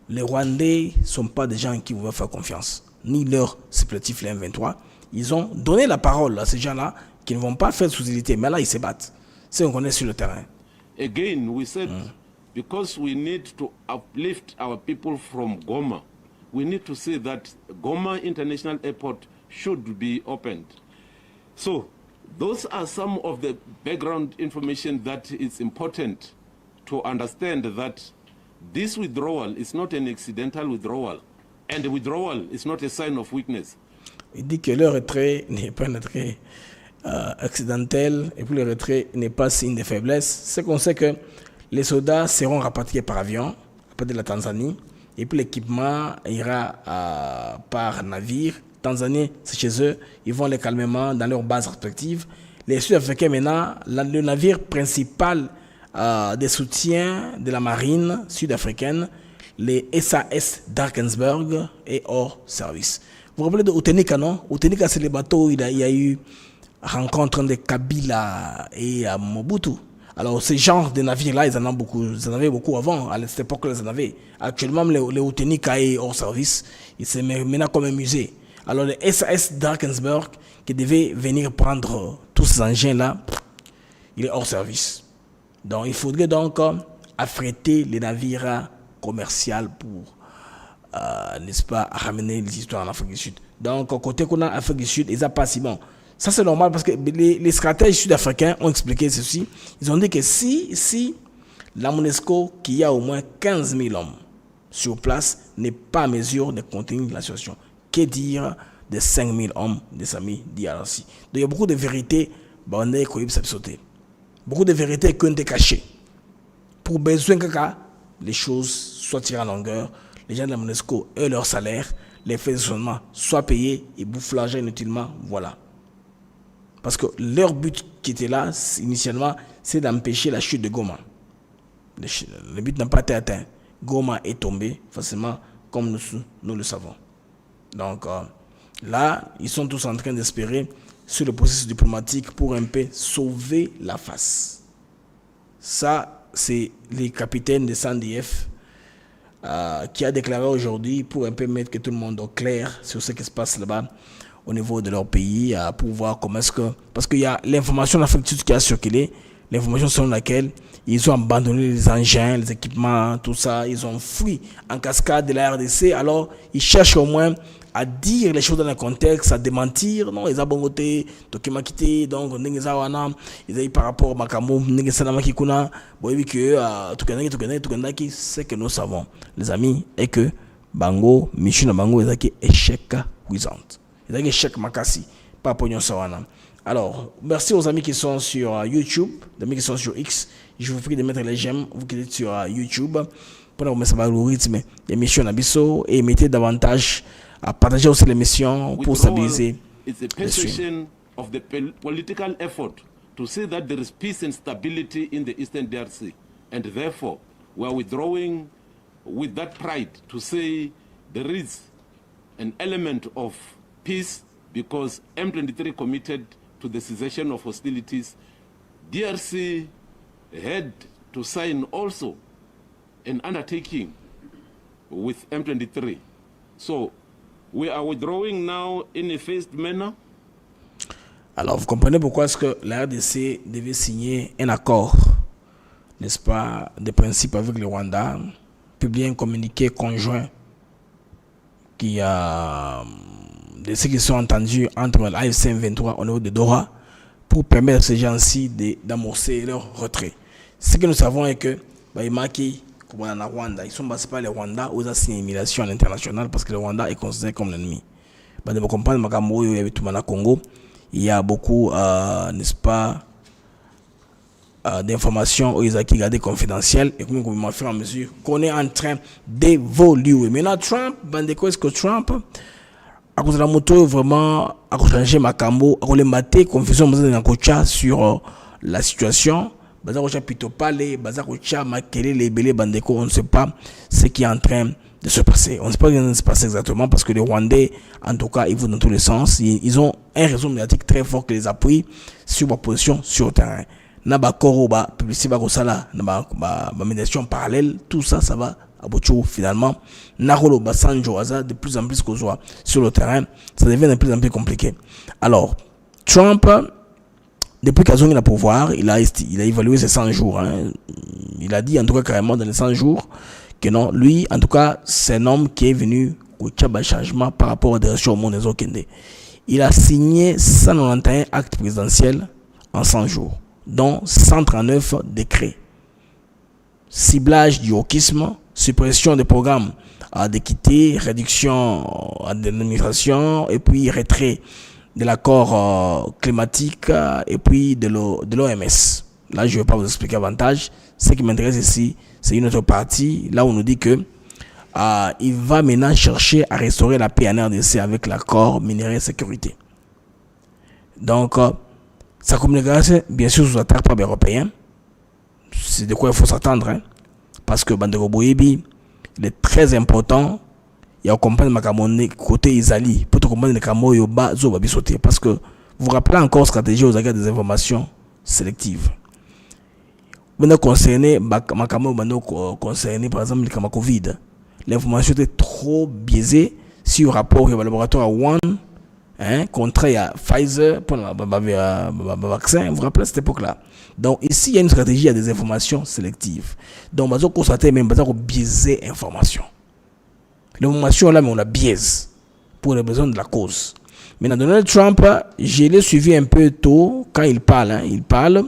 les Rwandais ne sont pas des gens qui vont faire confiance, ni leurs supplétifs, les M23. Ils ont donné la parole à ces gens-là qui ne vont pas faire d'hostilité, mais là, ils se battent. C'est ce qu'on connaît sur le terrain. Again, we said, because we need to uplift our people from Goma, we need to say that Goma International Airport should be opened. So, those are some of the background information that is important to understand that this withdrawal is not an accidental withdrawal, and the withdrawal is not a sign of weakness. Il dit que le retrait n'est pas un retrait accidentel et puis le retrait n'est pas signe de faiblesse. C'est qu'on sait que les soldats seront rapatriés par avion, à partir de la Tanzanie, et puis l'équipement ira par navire. Tanzanie, c'est chez eux, ils vont aller calmement dans leurs bases respectives. Les Sud-Africains maintenant, le navire principal des soutiens de la marine sud-africaine, les SAS Drakensberg, est hors service. Vous vous rappelez de Utenika, non? Utenika, c'est les bateaux où il y a eu rencontre de Kabila et Mobutu. Alors, ces genres de navires-là, ils en avaient beaucoup avant. À cette époque, ils en avaient. Actuellement, le Utenika est hors service. Il se met maintenant comme un musée. Alors, le SAS Drakensberg, qui devait venir prendre tous ces engins-là, il est hors service. Donc, il faudrait donc affréter les navires commerciaux pour, n'est-ce pas, ramener les histoires en Afrique du Sud. Donc, côté qu'on a Afrique du Sud, ils n'ont pas si bon. Ça, c'est normal parce que les stratèges sud-africains ont expliqué ceci. Ils ont dit que si la MONUSCO, qui a au moins 15 000 hommes sur place, n'est pas à mesure de contenir la situation, que dire des 5 000 hommes des amis d'IRC? Donc, il y a beaucoup de vérités. Beaucoup de vérités qui ont été cachées. Pour besoin que les choses soient tirées en longueur, les gens de la MONUSCO aient leur salaire, les frais de fonctionnement soient payés et bouffent l'argent inutilement. Voilà. Parce que leur but qui était là, initialement, c'est d'empêcher la chute de Goma. Le but n'a pas été atteint. Goma est tombé facilement, comme nous le savons. Donc là, ils sont tous en train d'espérer sur le processus diplomatique pour un peu sauver la face. Ça, c'est le capitaine de SANDF qui a déclaré aujourd'hui pour un peu mettre que tout le monde au clair sur ce qui se passe là-bas au niveau de leur pays, pour voir comment est-ce que... Parce qu'il y a l'information affective qui a circulé, l'information selon laquelle ils ont abandonné les engins, les équipements, tout ça, ils ont fui en cascade de la RDC, alors ils cherchent au moins à dire les choses dans le contexte, à démentir, non, ils ont bongoté, Tokima quitté, donc, ils ont dit par rapport à Makamou, ils ont dit que, tout ce que nous savons, les amis, est que Bango, Michuna Bango, ils ont dit échec cuisant. Ils ont dit échec makasi, pas pognon sawana. Alors, merci aux amis qui sont sur YouTube, les amis qui sont sur X. Je vous prie de mettre les j'aime, vous qui êtes sur YouTube, pour nous mettre l'algorithme d'émission Nabiso et mettez davantage à partager aussi l'émission pour stabiliser. It's a perception of the political effort to say that there is peace and stability in the Eastern DRC, and therefore we are withdrawing with that pride to say there is an element of peace because M23 committed to the cessation of hostilities. DRC had to sign also an undertaking with M23. So we are withdrawing now in a phased manner. Alors, vous comprenez pourquoi est-ce que la RDC devait signer un accord, n'est-ce pas, de principe avec le Rwanda, publier un communiqué conjoint qui a de ceux qui sont entendus entre l'AFC M23 au niveau de Doha pour permettre à ces gens-ci d'amorcer leur retrait. Ce que nous savons est que Baïmaki, comme on a Rwanda, ils sont passés par le Rwanda aux assimilations à l'international parce que le Rwanda est considéré comme l'ennemi. De comprendre Makambo, il y avait tout le Congo, il y a beaucoup, n'est-ce pas, d'informations aux acquis gardés confidentielles et comme on fait en mesure qu'on est en train d'évoluer. Maintenant, Trump, Bandeko, est-ce que Trump, à cause de la moto, vraiment, a changé Makambo, a maté confusion sur la situation. Bazarocha Pitopale, Bazarocha Makele, les Belé Bandeko, on ne sait pas ce qui est en train de se passer. On ne sait pas ce qui va se passer exactement parce que les Rwandais, en tout cas, ils vont dans tous les sens. Ils ont un réseau médiatique très fort qui les appuie sur ma position sur le terrain. Naba Koroba, publicité Bagosala, Naba médiation parallèle, tout ça, ça va à Bochou finalement. Narolo Basanjo Aza, de plus en plus qu'on soit sur le terrain, ça devient de plus en plus compliqué. Alors, Trump, depuis qu'il a le pouvoir, il a évalué ses 100 jours. Hein. Il a dit en tout cas carrément dans les 100 jours que non, lui, en tout cas, c'est un homme qui est venu au Tchaba changement par rapport aux directions au monde des Okende. Il a signé 191 actes présidentiels en 100 jours, dont 139 décrets. Ciblage du wokisme, suppression des programmes d'équité, réduction de l'immigration et puis retrait de l'accord climatique et puis de l'OMS. Là, je ne vais pas vous expliquer davantage. Ce qui m'intéresse ici, c'est une autre partie. Là, on nous dit que il va maintenant chercher à restaurer la paix en RDC avec l'accord minerai sécurité. Donc, sa communication, bien sûr, sous attaque par les Européens. C'est de quoi il faut s'attendre. Hein? Parce que Bandeko Boyebi, il est très important. Il y a un compagnie de côté Isali pour te comprendre le Kamo Yoba Zobabi sauter. Parce que vous vous rappelez encore stratégie aux agards des informations sélectives. Maintenant, concerné, Makamo concerné par exemple le Covid, l'information était trop biaisée sur le rapport au laboratoire One, hein, contre Pfizer pour le vaccin. Vous vous rappelez à cette époque-là. Donc, ici, il y a une stratégie, il y a des informations sélectives. Donc, on va constater même, on va biaiser l'information. L'information là, mais on la biaise pour les besoins de la cause. Maintenant, Donald Trump, je l'ai suivi un peu tôt quand il parle. Il parle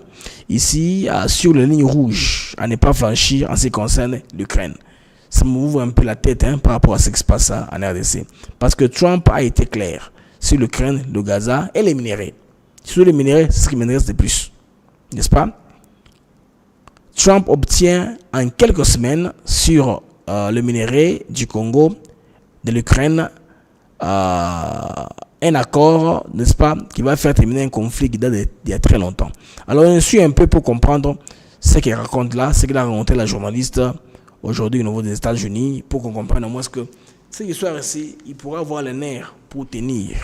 ici sur la ligne rouge à ne pas franchir en ce qui concerne l'Ukraine. Ça m'ouvre un peu la tête par rapport à ce qui se passe en RDC. Parce que Trump a été clair sur l'Ukraine, le Gaza et les minéraux. Sur les minéraux, c'est ce qui m'intéresse le plus. N'est-ce pas? Trump obtient en quelques semaines sur le minerai du Congo, de l'Ukraine, un accord, n'est-ce pas, qui va faire terminer un conflit qui date d'il y a très longtemps. Alors, on suit un peu pour comprendre ce qu'il raconte là, ce qu'il a raconté la journaliste aujourd'hui au niveau des États-Unis, pour qu'on comprenne au moins ce que cette histoire ici, il pourra avoir les nerfs pour tenir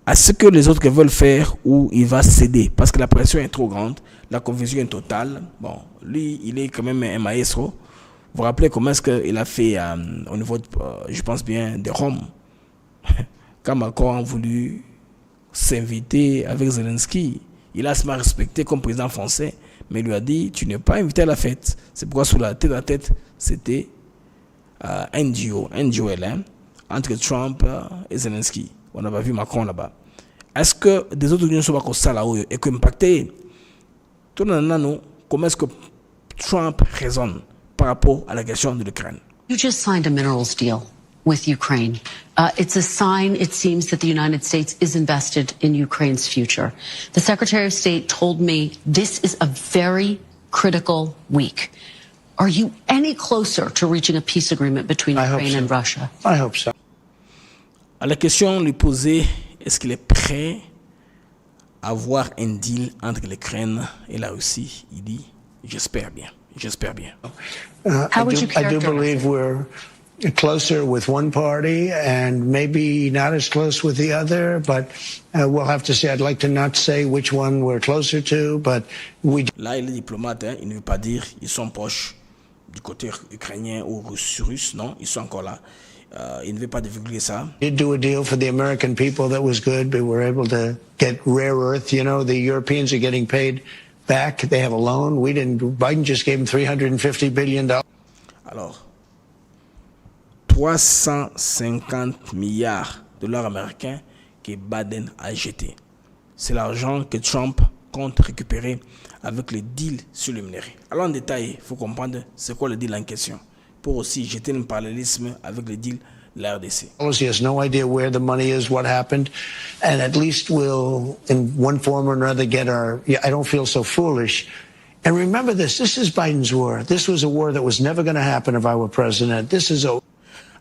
à ce que les autres veulent faire ou il va céder parce que la pression est trop grande, la confusion est totale. Bon, lui, il est quand même un maestro. Vous vous rappelez comment est-ce qu'il a fait au niveau, je pense bien, de Rome. Quand Macron a voulu s'inviter avec Zelensky, il a se respecté comme président français, mais il lui a dit, tu n'es pas invité à la fête. C'est pourquoi sur la tête à tête, c'était un duel entre Trump et Zelensky. On n'a pas vu Macron là-bas. Est-ce que des autres unions sont pas comme ça là-haut et que impacté? Tout le monde, comment est-ce que Trump raisonne par rapport à la question de l'Ukraine? You just signed a minerals deal with Ukraine. It's a sign, it seems, that the United States is invested in Ukraine's future. The Secretary of State told me this is a very critical week. Are you any closer to reaching a peace agreement between Ukraine and Russia? I hope so. À la question lui posée, est-ce qu'il est prêt à avoir un deal entre l'Ukraine et la Russie? Il dit, j'espère bien, j'espère bien. I do believe we're closer with one party and maybe not as close with the other, but we'll have to see. I'd like to not say which one we're closer to, but we... Là, il est diplomate, il ne veut pas dire ils sont proches du côté ukrainien ou russe, non, ils sont encore là. Il ne veut pas divulguer ça. Did do a deal for the American people that was good, but we're able to get rare earth. You know, the Europeans are getting paid back. They have a loan. We didn't. Biden just gave them $350 billion. Alors, 350 milliards de dollars américains que Biden a jeté. C'est l'argent que Trump compte récupérer avec le deal sur le minerai. Alors en détail, il faut comprendre c'est quoi le deal en question, pour aussi jeter un parallélisme avec le deal de la RDC. He has no idea where the money is, what happened, and at least we'll, in one form or another, get our... I don't feel so foolish. And remember this is Biden's war. This was a war that was never going to happen if I were president. This is a...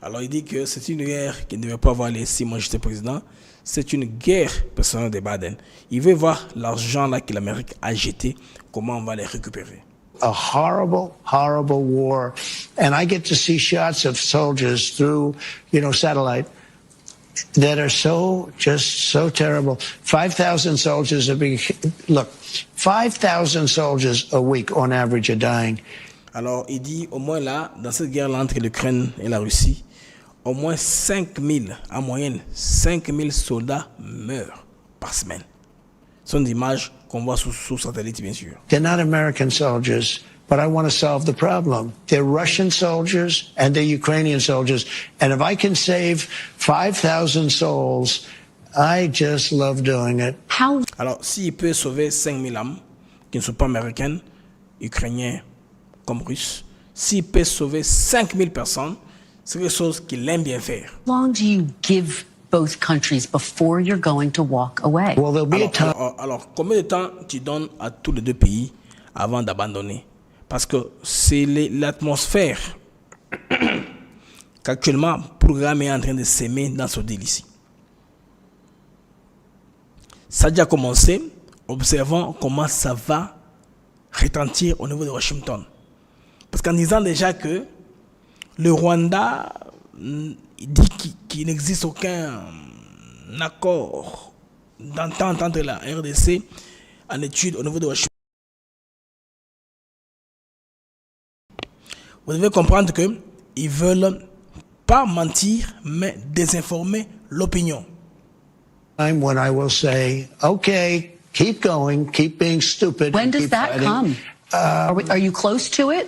Alors il dit que c'est une guerre qui ne devait pas avoir lieu si moi j'étais président. C'est une guerre personnelle de Biden. Il veut voir l'argent là que l'Amérique a jeté, comment on va les récupérer. A horrible, horrible war. And I get to see shots of soldiers through, satellite that are just so terrible. 5,000 soldiers are being, look, 5,000 soldiers a week on average are dying. Alors, il dit, au moins là, dans cette guerre-là entre l'Ukraine et la Russie, au moins 5,000, en moyenne, 5,000 soldats meurent par semaine. Ce sont des images qu'on voit sous satellite, bien sûr. They're not American soldiers, but I want to solve the problem. They're Russian soldiers and they're Ukrainian soldiers. And if I can save 5,000 souls, I just love doing it. How? Alors, s'il peut sauver 5,000 âmes qui ne sont pas américaines, ukrainiens comme russes, s'il peut sauver 5,000 personnes, c'est quelque chose qu'il aime bien faire. How long do you give both countries before you're going to walk away? Well, there'll be a time. Alors, combien de temps tu donnes à tous les deux pays avant d'abandonner? Parce que c'est l'atmosphère qu'actuellement le programme est en train de s'aimer dans ce deal ici. Ça a déjà commencé. Observons comment ça va retentir au niveau de Washington. Parce qu'en disant déjà que le Rwanda dit qu'il n'existe aucun accord d'entente entre la RDC en étude au niveau de Washington. Vous devez comprendre qu'ils ne veulent pas mentir, mais désinformer l'opinion. When I will say, okay, keep going, keep being stupid. When does that come? Are you close to it?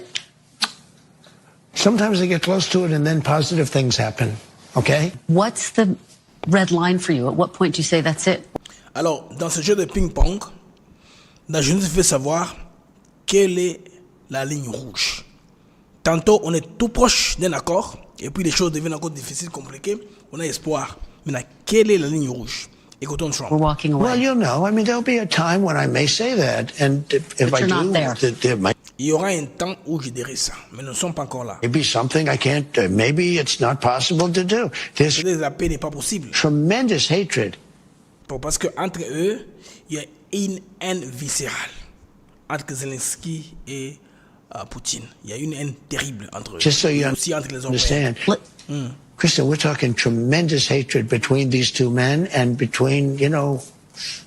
Sometimes I get close to it and then positive things happen. Okay? What's the red line for you? At what point do you say that's it? Alors, dans ce jeu de ping-pong, la jeunesse fait savoir quelle est la ligne rouge. Tantôt, on est tout proche d'un accord, et puis les choses deviennent encore difficiles, compliquées. On a espoir. Maintenant, quelle est la ligne rouge? Écoutons Trump. We're walking away. Well, you'll know. I mean, there'll be a time when I may say that, and if But I you're do, not there. there might Il y aura un temps où je dirai ça, mais nous ne sommes pas encore là. be something I can't. Maybe it's not possible to do. There's La paix n'est pas possible. tremendous hatred. Parce qu'entre eux, il y a une haine viscérale. Entre Zelensky et Poutine. Il y a une haine terrible entre eux. Just so you Et aussi entre les Européens. understand, Kristen, we're talking tremendous hatred between these two men and between,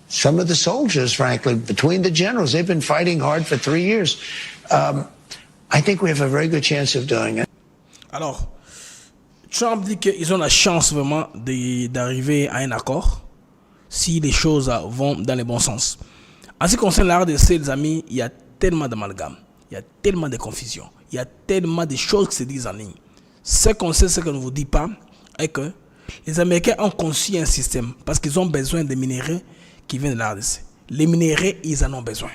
some of the soldiers, frankly, between the generals. They've been fighting hard for 3 years. I think we have a very good chance of doing it. Alors, Trump dit qu'ils ont la chance vraiment d'arriver à un accord si les choses vont dans le bon sens. En ce qui concerne la RDC, les amis, il y a tellement d'amalgame, il y a tellement de confusion, il y a tellement de choses qui se disent en ligne. Ce qu'on sait, ce qu'on ne vous dit pas, est que les Américains ont conçu un système parce qu'ils ont besoin des minéraux qui viennent de la RDC. Les minéraux, ils en ont besoin.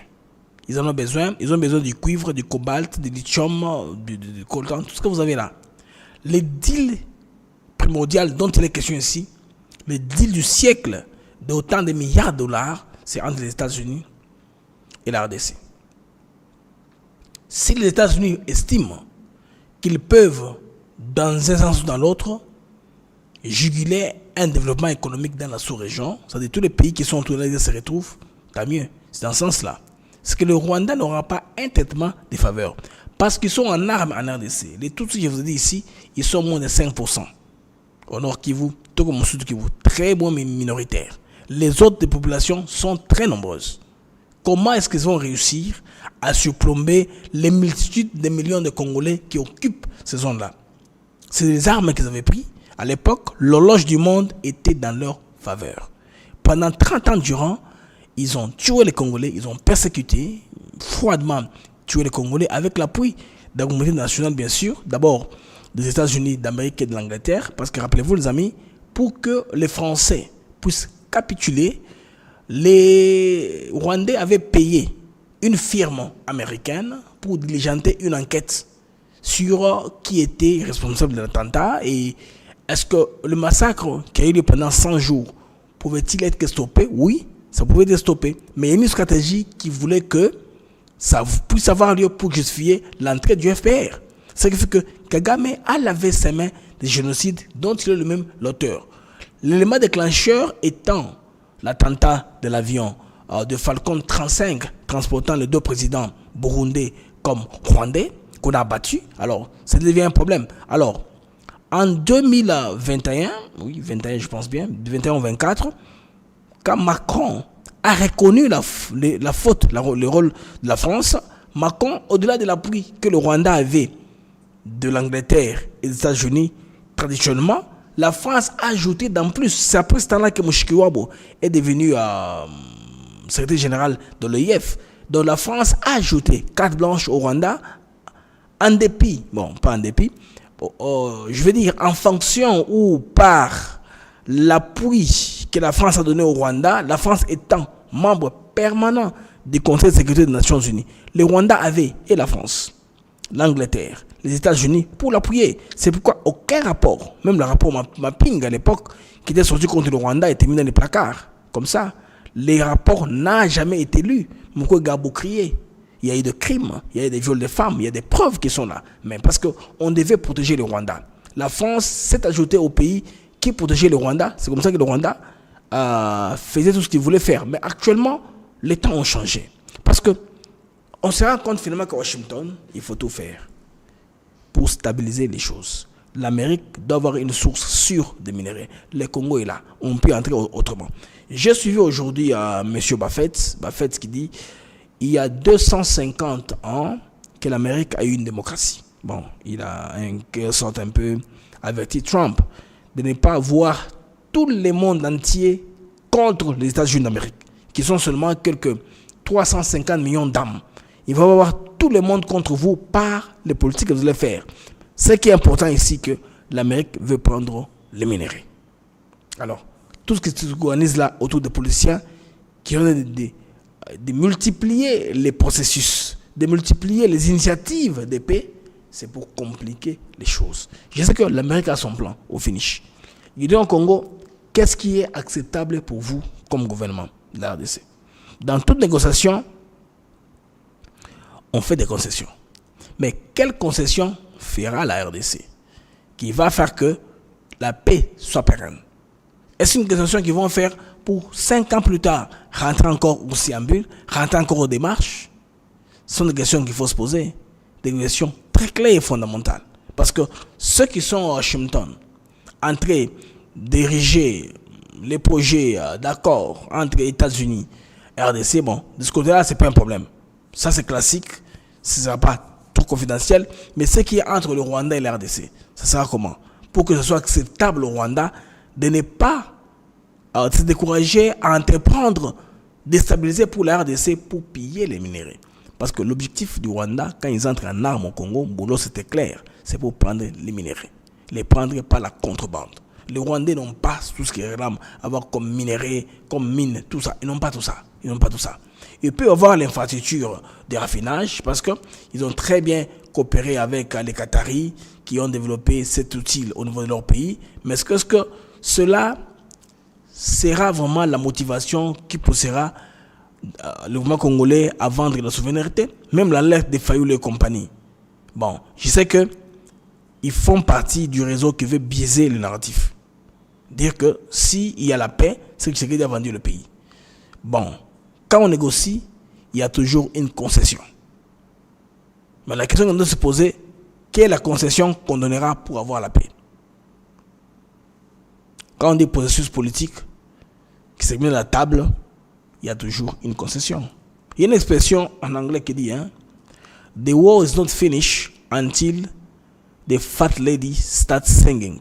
Ils ont besoin du cuivre, du cobalt, du lithium, du coltan, tout ce que vous avez là. Le deal primordial dont il est question ici, le deal du siècle d'autant de milliards de dollars, c'est entre les États-Unis et la RDC. Si les États-Unis estiment qu'ils peuvent, dans un sens ou dans l'autre, juguler un développement économique dans la sous-région, c'est-à-dire tous les pays qui sont autour de la se retrouvent, tant mieux. C'est dans ce sens-là. C'est que le Rwanda n'aura pas un traitement de faveur. Parce qu'ils sont en armes en RDC. Les Tutsis, je vous ai dit ici, ils sont moins de 5%. Au Nord Kivu, tout comme au Sud Kivu, très moins minoritaires. Les autres des populations sont très nombreuses. Comment est-ce qu'ils vont réussir à surplomber les multitudes de millions de Congolais qui occupent ces zones-là? C'est des armes qu'ils avaient prises. À l'époque, l'horloge du monde était dans leur faveur. Pendant 30 ans durant, ils ont tué les Congolais, ils ont persécuté, froidement tué les Congolais avec l'appui de la communauté nationale, bien sûr. D'abord, des États-Unis d'Amérique et de l'Angleterre. Parce que rappelez-vous, les amis, pour que les Français puissent capituler, les Rwandais avaient payé une firme américaine pour diligenter une enquête sur qui était responsable de l'attentat et est-ce que le massacre qui a eu lieu pendant 100 jours pouvait-il être stoppé? Oui, ça pouvait être stoppé. Mais il y a une stratégie qui voulait que ça puisse avoir lieu pour justifier l'entrée du FPR. Ce qui fait que Kagame a lavé ses mains des génocides dont il est lui-même l'auteur. L'élément déclencheur étant l'attentat de l'avion de Falcon 35 transportant les deux présidents burundais comme rwandais qu'on a abattu. Alors, ça devient un problème. Alors, en 2021, oui, 21 je pense bien, 21 ou 24, quand Macron a reconnu la faute, le rôle de la France, Macron, au-delà de l'appui que le Rwanda avait de l'Angleterre et des États-Unis, traditionnellement, la France a ajouté d'en plus. C'est après ce temps-là que Mushikiwabo est devenu secrétaire général de l'OIF. Donc la France a ajouté carte blanche au Rwanda en dépit, bon, pas en dépit, je veux dire en fonction ou par l'appui que la France a donné au Rwanda, la France étant membre permanent du Conseil de sécurité des Nations Unies. Le Rwanda avait, et la France, l'Angleterre, les États-Unis pour l'appuyer. C'est pourquoi aucun rapport, même le rapport Mapping à l'époque, qui était sorti contre le Rwanda, était mis dans les placards. Comme ça, les rapports n'ont jamais été lus. Mouko Gabo criait. Il y a eu des crimes, il y a eu des viols de femmes, il y a des preuves qui sont là. Mais parce qu'on devait protéger le Rwanda. La France s'est ajoutée au pays qui protégeait le Rwanda. C'est comme ça que le Rwanda faisait tout ce qu'il voulait faire. Mais actuellement, les temps ont changé. Parce que on se rend compte finalement qu'à Washington, il faut tout faire pour stabiliser les choses. L'Amérique doit avoir une source sûre de minéraux. Le Congo est là. On peut entrer autrement. J'ai suivi aujourd'hui M. Buffett qui dit il y a 250 ans que l'Amérique a eu une démocratie. Bon, il a en quelque sorte un peu averti Trump de ne pas voir tout le monde entier contre les États-Unis d'Amérique, qui sont seulement quelques 350 millions d'âmes. Il va y avoir tout le monde contre vous par les politiques que vous allez faire. Ce qui est important ici, que l'Amérique veut prendre les minéraux. Alors, tout ce qui s'organise là autour des policiers qui ont de multiplier les processus, de multiplier les initiatives de paix, c'est pour compliquer les choses. Je sais que l'Amérique a son plan au finish. Il dit au Congo, qu'est-ce qui est acceptable pour vous comme gouvernement de la RDC? Dans toute négociation, on fait des concessions. Mais quelle concession fera la RDC qui va faire que la paix soit pérenne? Est-ce une concession qu'ils vont faire pour 5 ans plus tard, rentrer encore au Siambule, rentrer encore aux démarches? Ce sont des questions qu'il faut se poser, des questions très claires et fondamentales. Parce que ceux qui sont à Washington, en train de diriger les projets d'accord entre États-Unis et RDC, bon, de ce côté-là, ce n'est pas un problème. Ça, c'est classique, ce ne sera pas trop confidentiel, mais ce qui est entre le Rwanda et la RDC, ça sera comment? Pour que ce soit acceptable au Rwanda de ne pas se décourager à entreprendre, déstabiliser pour la RDC pour piller les minéraux. Parce que l'objectif du Rwanda, quand ils entrent en armes au Congo, boulot c'était clair, c'est pour prendre les minéraux. Les prendre par la contrebande. Les Rwandais n'ont pas tout ce qu'ils réclament, avoir comme minéraux, comme mine, tout ça. Ils n'ont pas tout ça. Ils n'ont pas tout ça. Ils peuvent avoir l'infrastructure de raffinage parce qu'ils ont très bien coopéré avec les Qataris qui ont développé cet outil au niveau de leur pays. Mais est-ce que cela sera vraiment la motivation qui poussera le gouvernement congolais à vendre la souveraineté? Même l'alerte des Fayoulé et compagnie. Bon, je sais que ils font partie du réseau qui veut biaiser le narratif. Dire que s'il y a la paix, c'est que Tshisekedi a vendu le pays. Bon, quand on négocie, il y a toujours une concession. Mais la question qu'on doit se poser, quelle est la concession qu'on donnera pour avoir la paix? Quand on dit processus politique qui s'est mis à la table, il y a toujours une concession. Il y a une expression en anglais qui dit The war is not finished until the fat lady starts singing.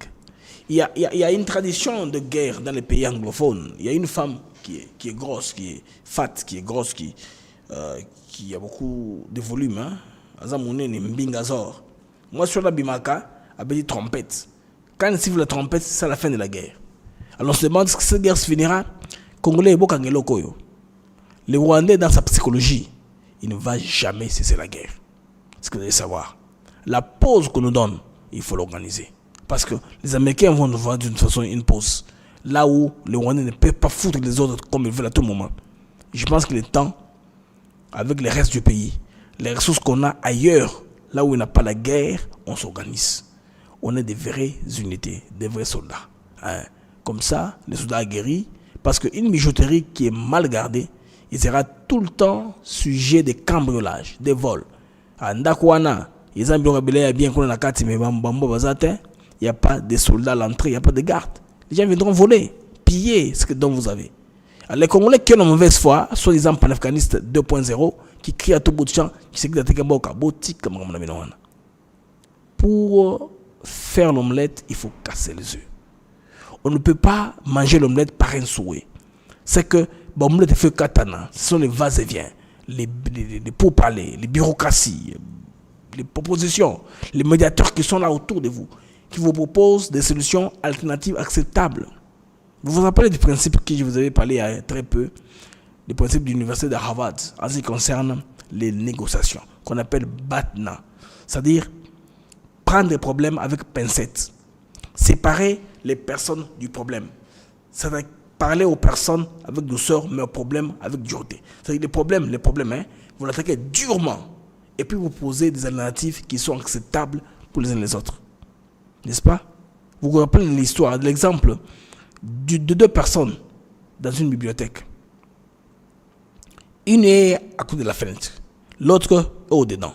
Il y a une tradition de guerre dans les pays anglophones. Il y a une femme qui est grosse, qui est fat, qui est grosse, qui a beaucoup de volume. Moi, sur la Bimaka, avec des trompettes. Quand il siffle la trompette, c'est la fin de la guerre. Alors on se demande est-ce que cette guerre se finira? Congolais et Bokangelo Koyo. Les Rwandais, dans sa psychologie, il ne va jamais cesser la guerre. C'est ce que vous devez savoir. La pause qu'on nous donne, il faut l'organiser. Parce que les Américains vont nous voir d'une façon une pause. Là où les Rwandais ne peuvent pas foutre les autres comme ils veulent à tout moment. Je pense qu'il est temps, avec le reste du pays, les ressources qu'on a ailleurs, là où il n'y a pas la guerre, on s'organise. On est des vraies unités, des vrais soldats. Comme ça, les soldats aguerris, parce qu'une bijouterie qui est mal gardée, il sera tout le temps sujet de cambriolage, des vols. Ndakwana, il n'y a pas de soldats à l'entrée, il n'y a pas de garde. Les gens viendront voler, piller ce dont vous avez. Alors, les Congolais qui ont une mauvaise foi, soi-disant panafricanistes 2.0, qui crient à tout bout de champ, qui se disent pour faire l'omelette, il faut casser les œufs. On ne peut pas manger l'omelette par un souhait. C'est que l'omelette est fait katana. Ce sont les va-et-vient, les pourparlers, les bureaucraties, les propositions, les médiateurs qui sont là autour de vous, qui vous proposent des solutions alternatives acceptables. Vous vous rappelez du principe que je vous avais parlé il y a très peu, le principe de l'université de Harvard en ce qui concerne les négociations, qu'on appelle BATNA. C'est-à-dire prendre des problèmes avec pincette, séparer les personnes du problème. C'est-à-dire parler aux personnes avec douceur, mais aux problèmes avec dureté. C'est-à-dire les problèmes, vous l'attaquez durement et puis vous posez des alternatives qui sont acceptables pour les uns et les autres. N'est-ce pas? Vous vous rappelez l'histoire, l'exemple de deux personnes dans une bibliothèque. Une est à côté de la fenêtre, l'autre est au-dedans.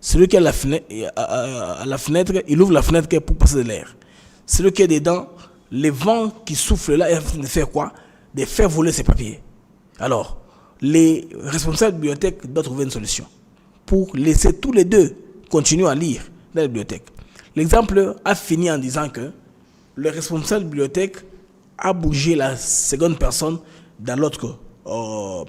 Celui qui est à la fenêtre, il ouvre la fenêtre pour passer de l'air. Celui qui est dedans, les vents qui soufflent là, il de faire quoi? De faire voler ses papiers. Alors, les responsables de la bibliothèque doivent trouver une solution pour laisser tous les deux continuer à lire dans la bibliothèque. L'exemple a fini en disant que le responsable de la bibliothèque a bougé la seconde personne dans l'autre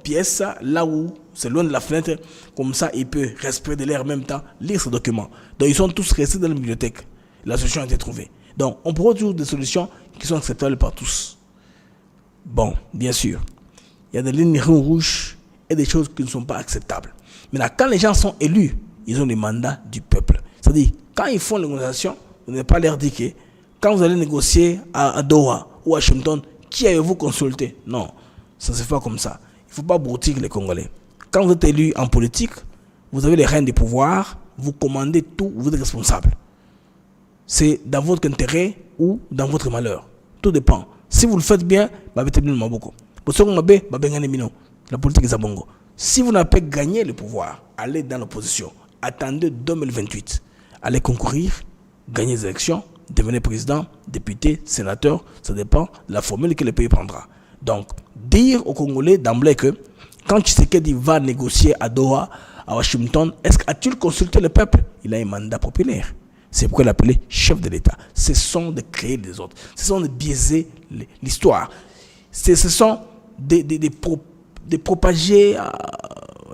pièce, là où c'est loin de la fenêtre, comme ça il peut respirer de l'air en même temps, lire ses documents. Donc ils sont tous restés dans la bibliothèque. La solution a été trouvée. Donc, on propose toujours des solutions qui sont acceptables par tous. Bon, bien sûr, il y a des lignes rouges et des choses qui ne sont pas acceptables. Maintenant, quand les gens sont élus, ils ont les mandats du peuple. C'est-à-dire, quand ils font les négociations, vous n'avez pas l'air dit que quand vous allez négocier à Doha ou à Washington, qui avez-vous consulté? Non, ça ne se fait pas comme ça. Il ne faut pas broutir les Congolais. Quand vous êtes élu en politique, vous avez les rênes du pouvoir, vous commandez tout, vous êtes responsable. C'est dans votre intérêt ou dans votre malheur. Tout dépend. Si vous le faites bien, la politique est à bongo. Si vous n'avez pas gagné le pouvoir, allez dans l'opposition. Attendez 2028. Allez concourir, gagnez les élections, devenez président, député, sénateur, ça dépend de la formule que le pays prendra. Donc, dire aux Congolais d'emblée que quand Tshisekedi va négocier à Doha, à Washington, a-t-il consulté le peuple? Il a un mandat populaire. C'est pourquoi il l'appelait chef de l'État. Ce sont de créer des autres. Ce sont de biaiser l'histoire. Ce sont de propager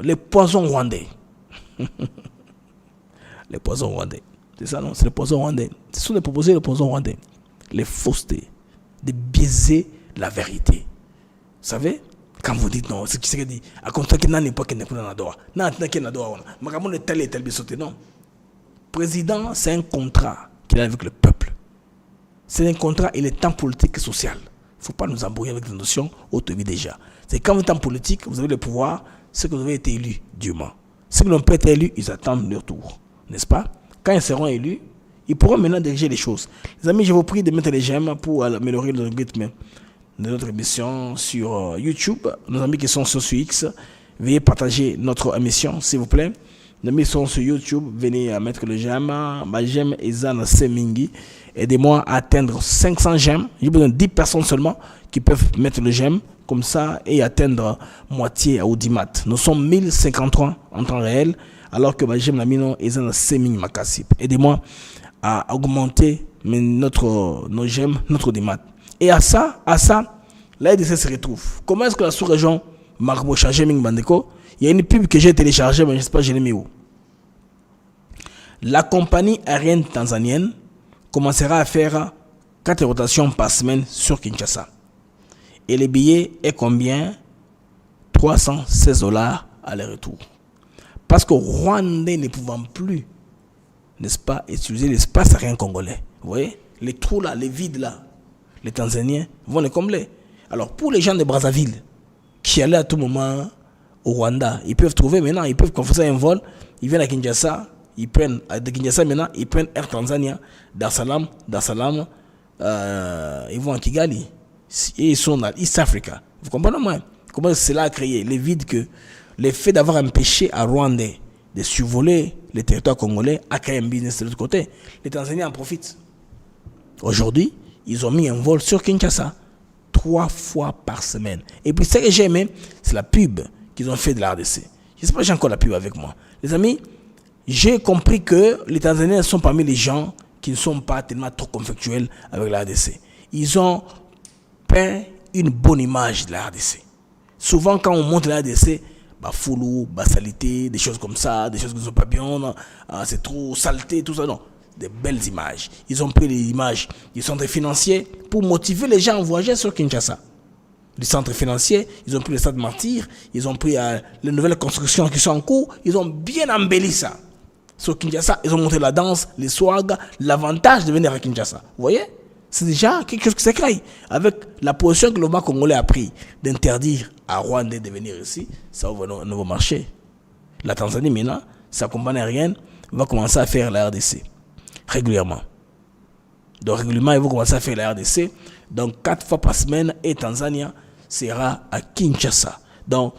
les poisons rwandais. Les poisons rwandais. C'est ça, non? C'est les poisons rwandais. Ce sont de proposer les poisons rwandais. Les faussetés. De biaiser la vérité. Vous savez? Quand vous dites non, c'est qui s'est dit, à compter que n'est pas qu'il n'est pas dans la Doha. Non, non, non. Président, c'est un contrat qu'il a avec le peuple. C'est un contrat, il est en politique et social. Il ne faut pas nous embrouiller avec des notions autorisées déjà. C'est quand vous êtes en politique, vous avez le pouvoir, ceux que vous avez été élus dûment. Ceux qui n'ont pas été élus, ils attendent leur tour. N'est-ce pas? Quand ils seront élus, ils pourront maintenant diriger les choses. Les amis, je vous prie de mettre les j'aime pour améliorer le rythme de notre émission sur YouTube. Nos amis qui sont sur X, veuillez partager notre émission, s'il vous plaît. Nos amis qui sont sur YouTube, venez mettre le j'aime. Ma j'aime est Zana Semingi. Aidez-moi à atteindre 500 j'aime. J'ai besoin de 10 personnes seulement qui peuvent mettre le j'aime comme ça et atteindre moitié à Audimat. Nous sommes 1053 en temps réel, alors que ma j'aime la mino est Zana Semingi Makassip. Aidez-moi à augmenter nos j'aime, notre Audimat. Et à ça, la RDC se retrouve. Comment est-ce que la sous-région Marbo chargé Ming Bandeko? Il y a une pub que j'ai téléchargée, mais je ne sais pas, je l'ai mis où. La compagnie aérienne tanzanienne commencera à faire 4 rotations par semaine sur Kinshasa. Et les billets est combien? $316 aller-retour. Parce que Rwandais ne pouvant plus, n'est-ce pas, utiliser l'espace aérien congolais. Vous voyez? Les trous là, les vides là. Les Tanzaniens vont les combler. Alors, pour les gens de Brazzaville qui allaient à tout moment au Rwanda, ils peuvent trouver maintenant, ils peuvent confesser un vol, ils viennent à Kinshasa, ils prennent, de Kinshasa maintenant, ils prennent Air Tanzania, Dar Salam, ils vont à Kigali, et ils sont dans East Africa. Vous comprenez moi? Comment cela a créé les vides que l'effet d'avoir empêché à Rwandais de survoler les territoires congolais a créé un business de l'autre côté. Les Tanzaniens en profitent. Aujourd'hui, ils ont mis un vol sur Kinshasa 3 fois par semaine. Et puis ce que j'ai aimé, c'est la pub qu'ils ont fait de la RDC. Je ne sais pas si j'ai encore la pub avec moi. Les amis, j'ai compris que les Tanzaniens sont parmi les gens qui ne sont pas tellement trop conflictuels avec la RDC. Ils ont peint une bonne image de la RDC. Souvent quand on montre la RDC, foulou, salité, des choses comme ça, des choses qui ne sont pas bien, c'est trop saleté, tout ça, non. Des belles images. Ils ont pris les images du centre financier pour motiver les gens à voyager sur Kinshasa. Du centre financier, ils ont pris le stade Martyr, ils ont pris les nouvelles constructions qui sont en cours, ils ont bien embelli ça. Sur Kinshasa, ils ont montré la danse, les swags, l'avantage de venir à Kinshasa. Vous voyez? C'est déjà quelque chose qui s'est créé. Avec la position que le gouvernement congolais a pris d'interdire à Rwanda de venir ici, ça ouvre un nouveau marché. La Tanzanie, maintenant, sa compagnie aérienne va commencer à faire la RDC. Régulièrement. Donc régulièrement, ils vont commencer à faire la RDC. Donc 4 fois par semaine, et Tanzania sera à Kinshasa. Donc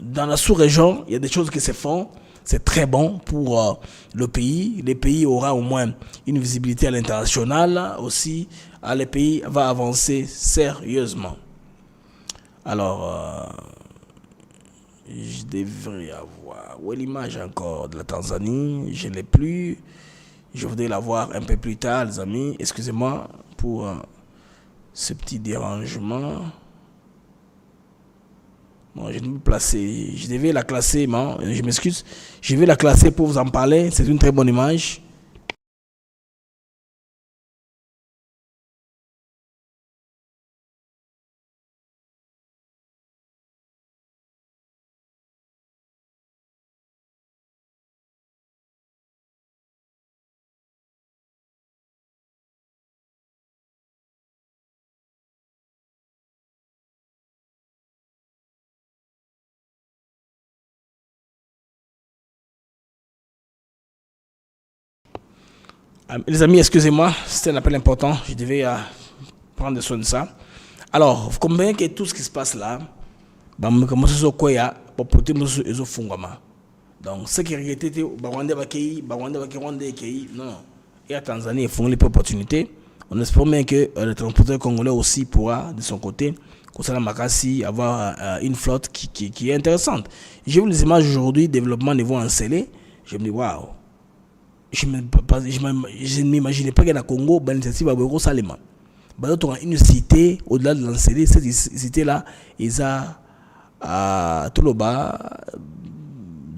dans la sous-région, il y a des choses qui se font. C'est très bon pour le pays. Le pays aura au moins une visibilité à l'international. Aussi, le pays va avancer sérieusement. Alors, je devrais avoir... Où est l'image encore de la Tanzanie? Je ne l'ai plus. Je voudrais la voir un peu plus tard, les amis. Excusez-moi pour ce petit dérangement. Bon, je devais la classer, mais je m'excuse. Je vais la classer pour vous en parler. C'est une très bonne image. Les amis, excusez-moi, c'était un appel important. Je devais prendre soin de ça. Alors, vous comprenez que tout ce qui se passe là, donc, ce qui regrettait, non. Et à Tanzanie, ils font les opportunités. On espère bien que le transporteur congolais aussi pourra, de son côté, concernant Makassi, avoir une flotte qui est intéressante. J'ai vu les images aujourd'hui, développement niveau encelé. Je me dis, waouh. Je ne m'imaginais pas que dans le Congo, l'initiative va beaucoup salement. Une cité, au-delà de l'encelé, cette cité-là, ils ont tout le bas,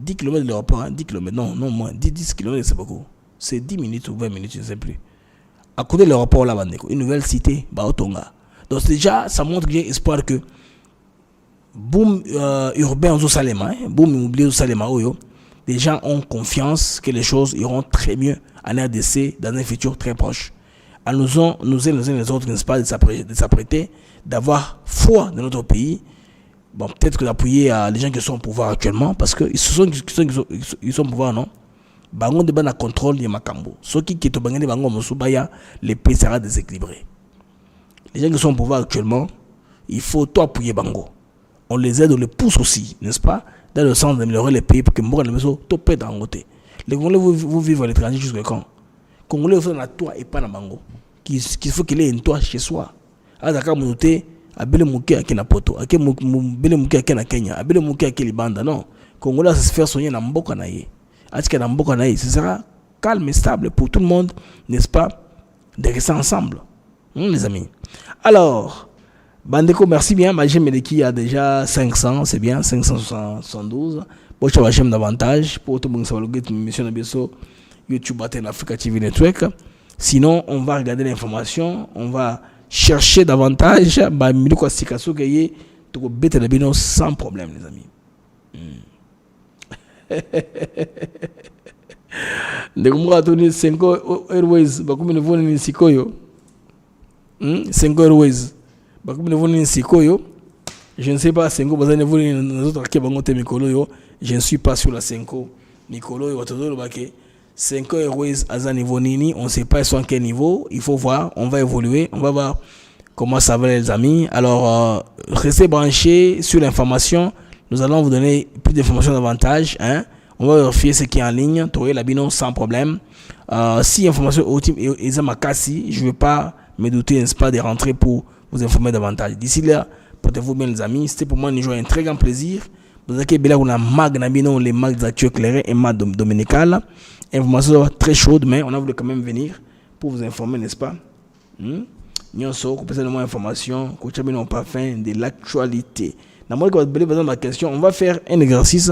10 km de l'aéroport, 10 km, non, moins, 10 km, c'est beaucoup. C'est 10 minutes ou 20 minutes, je ne sais plus. À côté de l'aéroport, là, une nouvelle cité, Baotonga. Donc déjà, ça montre que j'ai espoir que boom urbain au Salema, boom immobilier au Salema, les gens ont confiance que les choses iront très mieux en RDC dans un futur très proche. À nous et les autres, n'est-ce pas, de s'apprêter, d'avoir foi dans notre pays. Bon, peut-être que d'appuyer les gens qui sont au pouvoir actuellement, parce qu'ils sont au pouvoir, non? Bango de bana contrôle de Makambo. Ceux qui sont bangé de Bango Mosubaya, le pays sera déséquilibré. Les gens qui sont au pouvoir actuellement, il faut tout appuyer Bango. On les aide, on les pousse aussi, n'est-ce pas? Dans le sens d'améliorer les pays pour que Mbora le maison tout pète en côté. Les Congolais vous vivent à l'étranger jusqu'à quand? Les Congolais vous font la toit et pas dans Bango. Qu'il faut qu'il ait une toit chez soi. À Dakar, mon noté, à Bele Mouké à Kenapoto, à Bele Mouké à Kenya, à Bele Mouké à Kelibanda. Non. Congolais, ça se fait soigner dans Mboka Naye. À ce qu'il y a dans Mboka Naye, ce sera calme et stable pour tout le monde, n'est-ce pas? De rester ensemble. Les amis. Alors. Bandeko, merci bien. Majim Meleki a déjà 500, c'est bien, 572. Pour que je davantage, pour tout le monde savoir le mission de Besso, YouTube Aten Africa TV Network. Sinon, on va regarder l'information, on va chercher davantage. Bah, Miliko Sikaso Gaye, tout le bête de Bino sans problème, les amis. De comment attendre 5 Airways, bah, comme nous voulons une Sikoyo. 5 Airways. Je ne sais pas, je ne suis pas sur la 5 Mikolo, 5 Airways à un niveau nini, on ne sait pas sur quel niveau, il faut voir, on va évoluer, on va voir comment ça va les amis. Alors, restez branchés sur l'information, nous allons vous donner plus d'informations davantage, hein? On va vérifier ce qui est en ligne, trouver la binon sans problème. Si l'information est à Makassi, je ne vais pas me douter, n'est-ce pas, de rentrer pour vous informer davantage. D'ici là, portez-vous bien les amis. C'était pour moi un très grand plaisir. Vous avez bien là mag nabino les mags d'actu éclairé et mag dominical. Information très chaude, mais on a voulu quand même venir pour vous informer, n'est-ce pas? Nous sommes personnellement information, coach non pas fin de l'actualité. Dans moi quand vous avez besoin de ma question, on va faire un exercice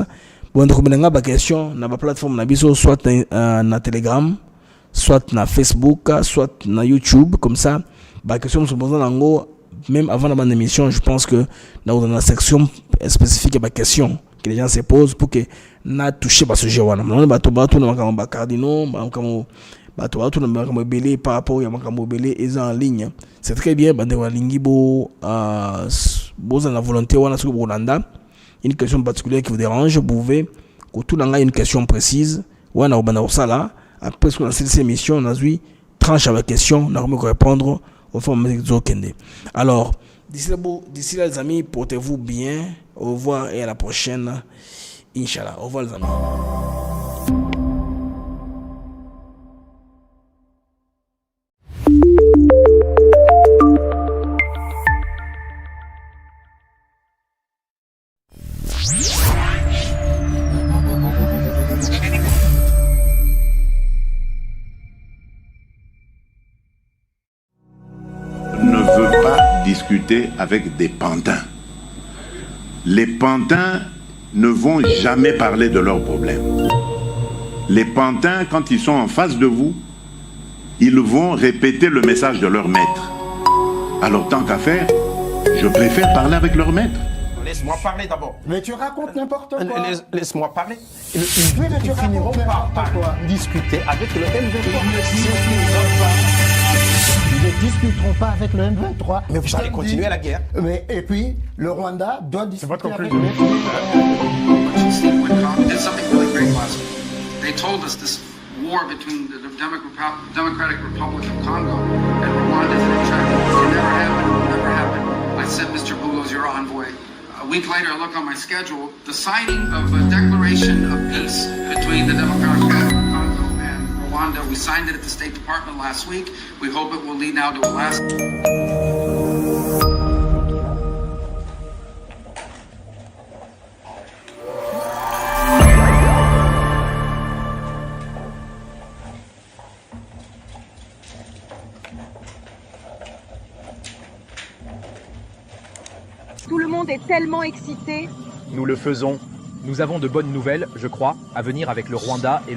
pour nous ma question dans la plateforme nabiso soit na Telegram, soit na Facebook, soit na YouTube comme ça. La question se pose même avant la émission, je pense que dans la section spécifique à la question que les gens se posent pour que n'a touché pas ce sujet. On va tout dans cardinaux, par rapport à Makamobele et en ligne. C'est très bien. Lingibo, la volonté une question particulière qui vous dérange, vous pouvez tout dans une question précise. Après ce qu'on a cette émission, on a vu tranche à la question, on a remis répondre. Alors, d'ici là, les amis, portez-vous bien. Au revoir et à la prochaine. Inch'Allah. Au revoir, les amis. Discuter avec des pantins. Les pantins ne vont jamais parler de leurs problèmes. Les pantins, quand ils sont en face de vous, ils vont répéter le message de leur maître. Alors tant qu'à faire, je préfère parler avec leur maître. Laisse-moi parler d'abord. Mais tu racontes n'importe quoi. Laisse-moi parler. Tu finiront par discuter avec le M23. Ils ne discuteront pas avec le M23. Mais vous allez continuer la guerre. Mais, et puis, le Rwanda doit discuter avec le They told us this war between the Democratic Republic of Congo and Rwanda is an attraction. It can never happen. It will never happen. I sent Mr. Bougos your envoy. A week later, I look on my schedule, the signing of a declaration of peace between the Democratic Republic of Congo and Rwanda. We signed it at the State Department last week. We hope it will lead now to a Tout le monde est tellement excité. Nous le faisons. Nous avons de bonnes nouvelles, je crois, à venir avec le Rwanda et le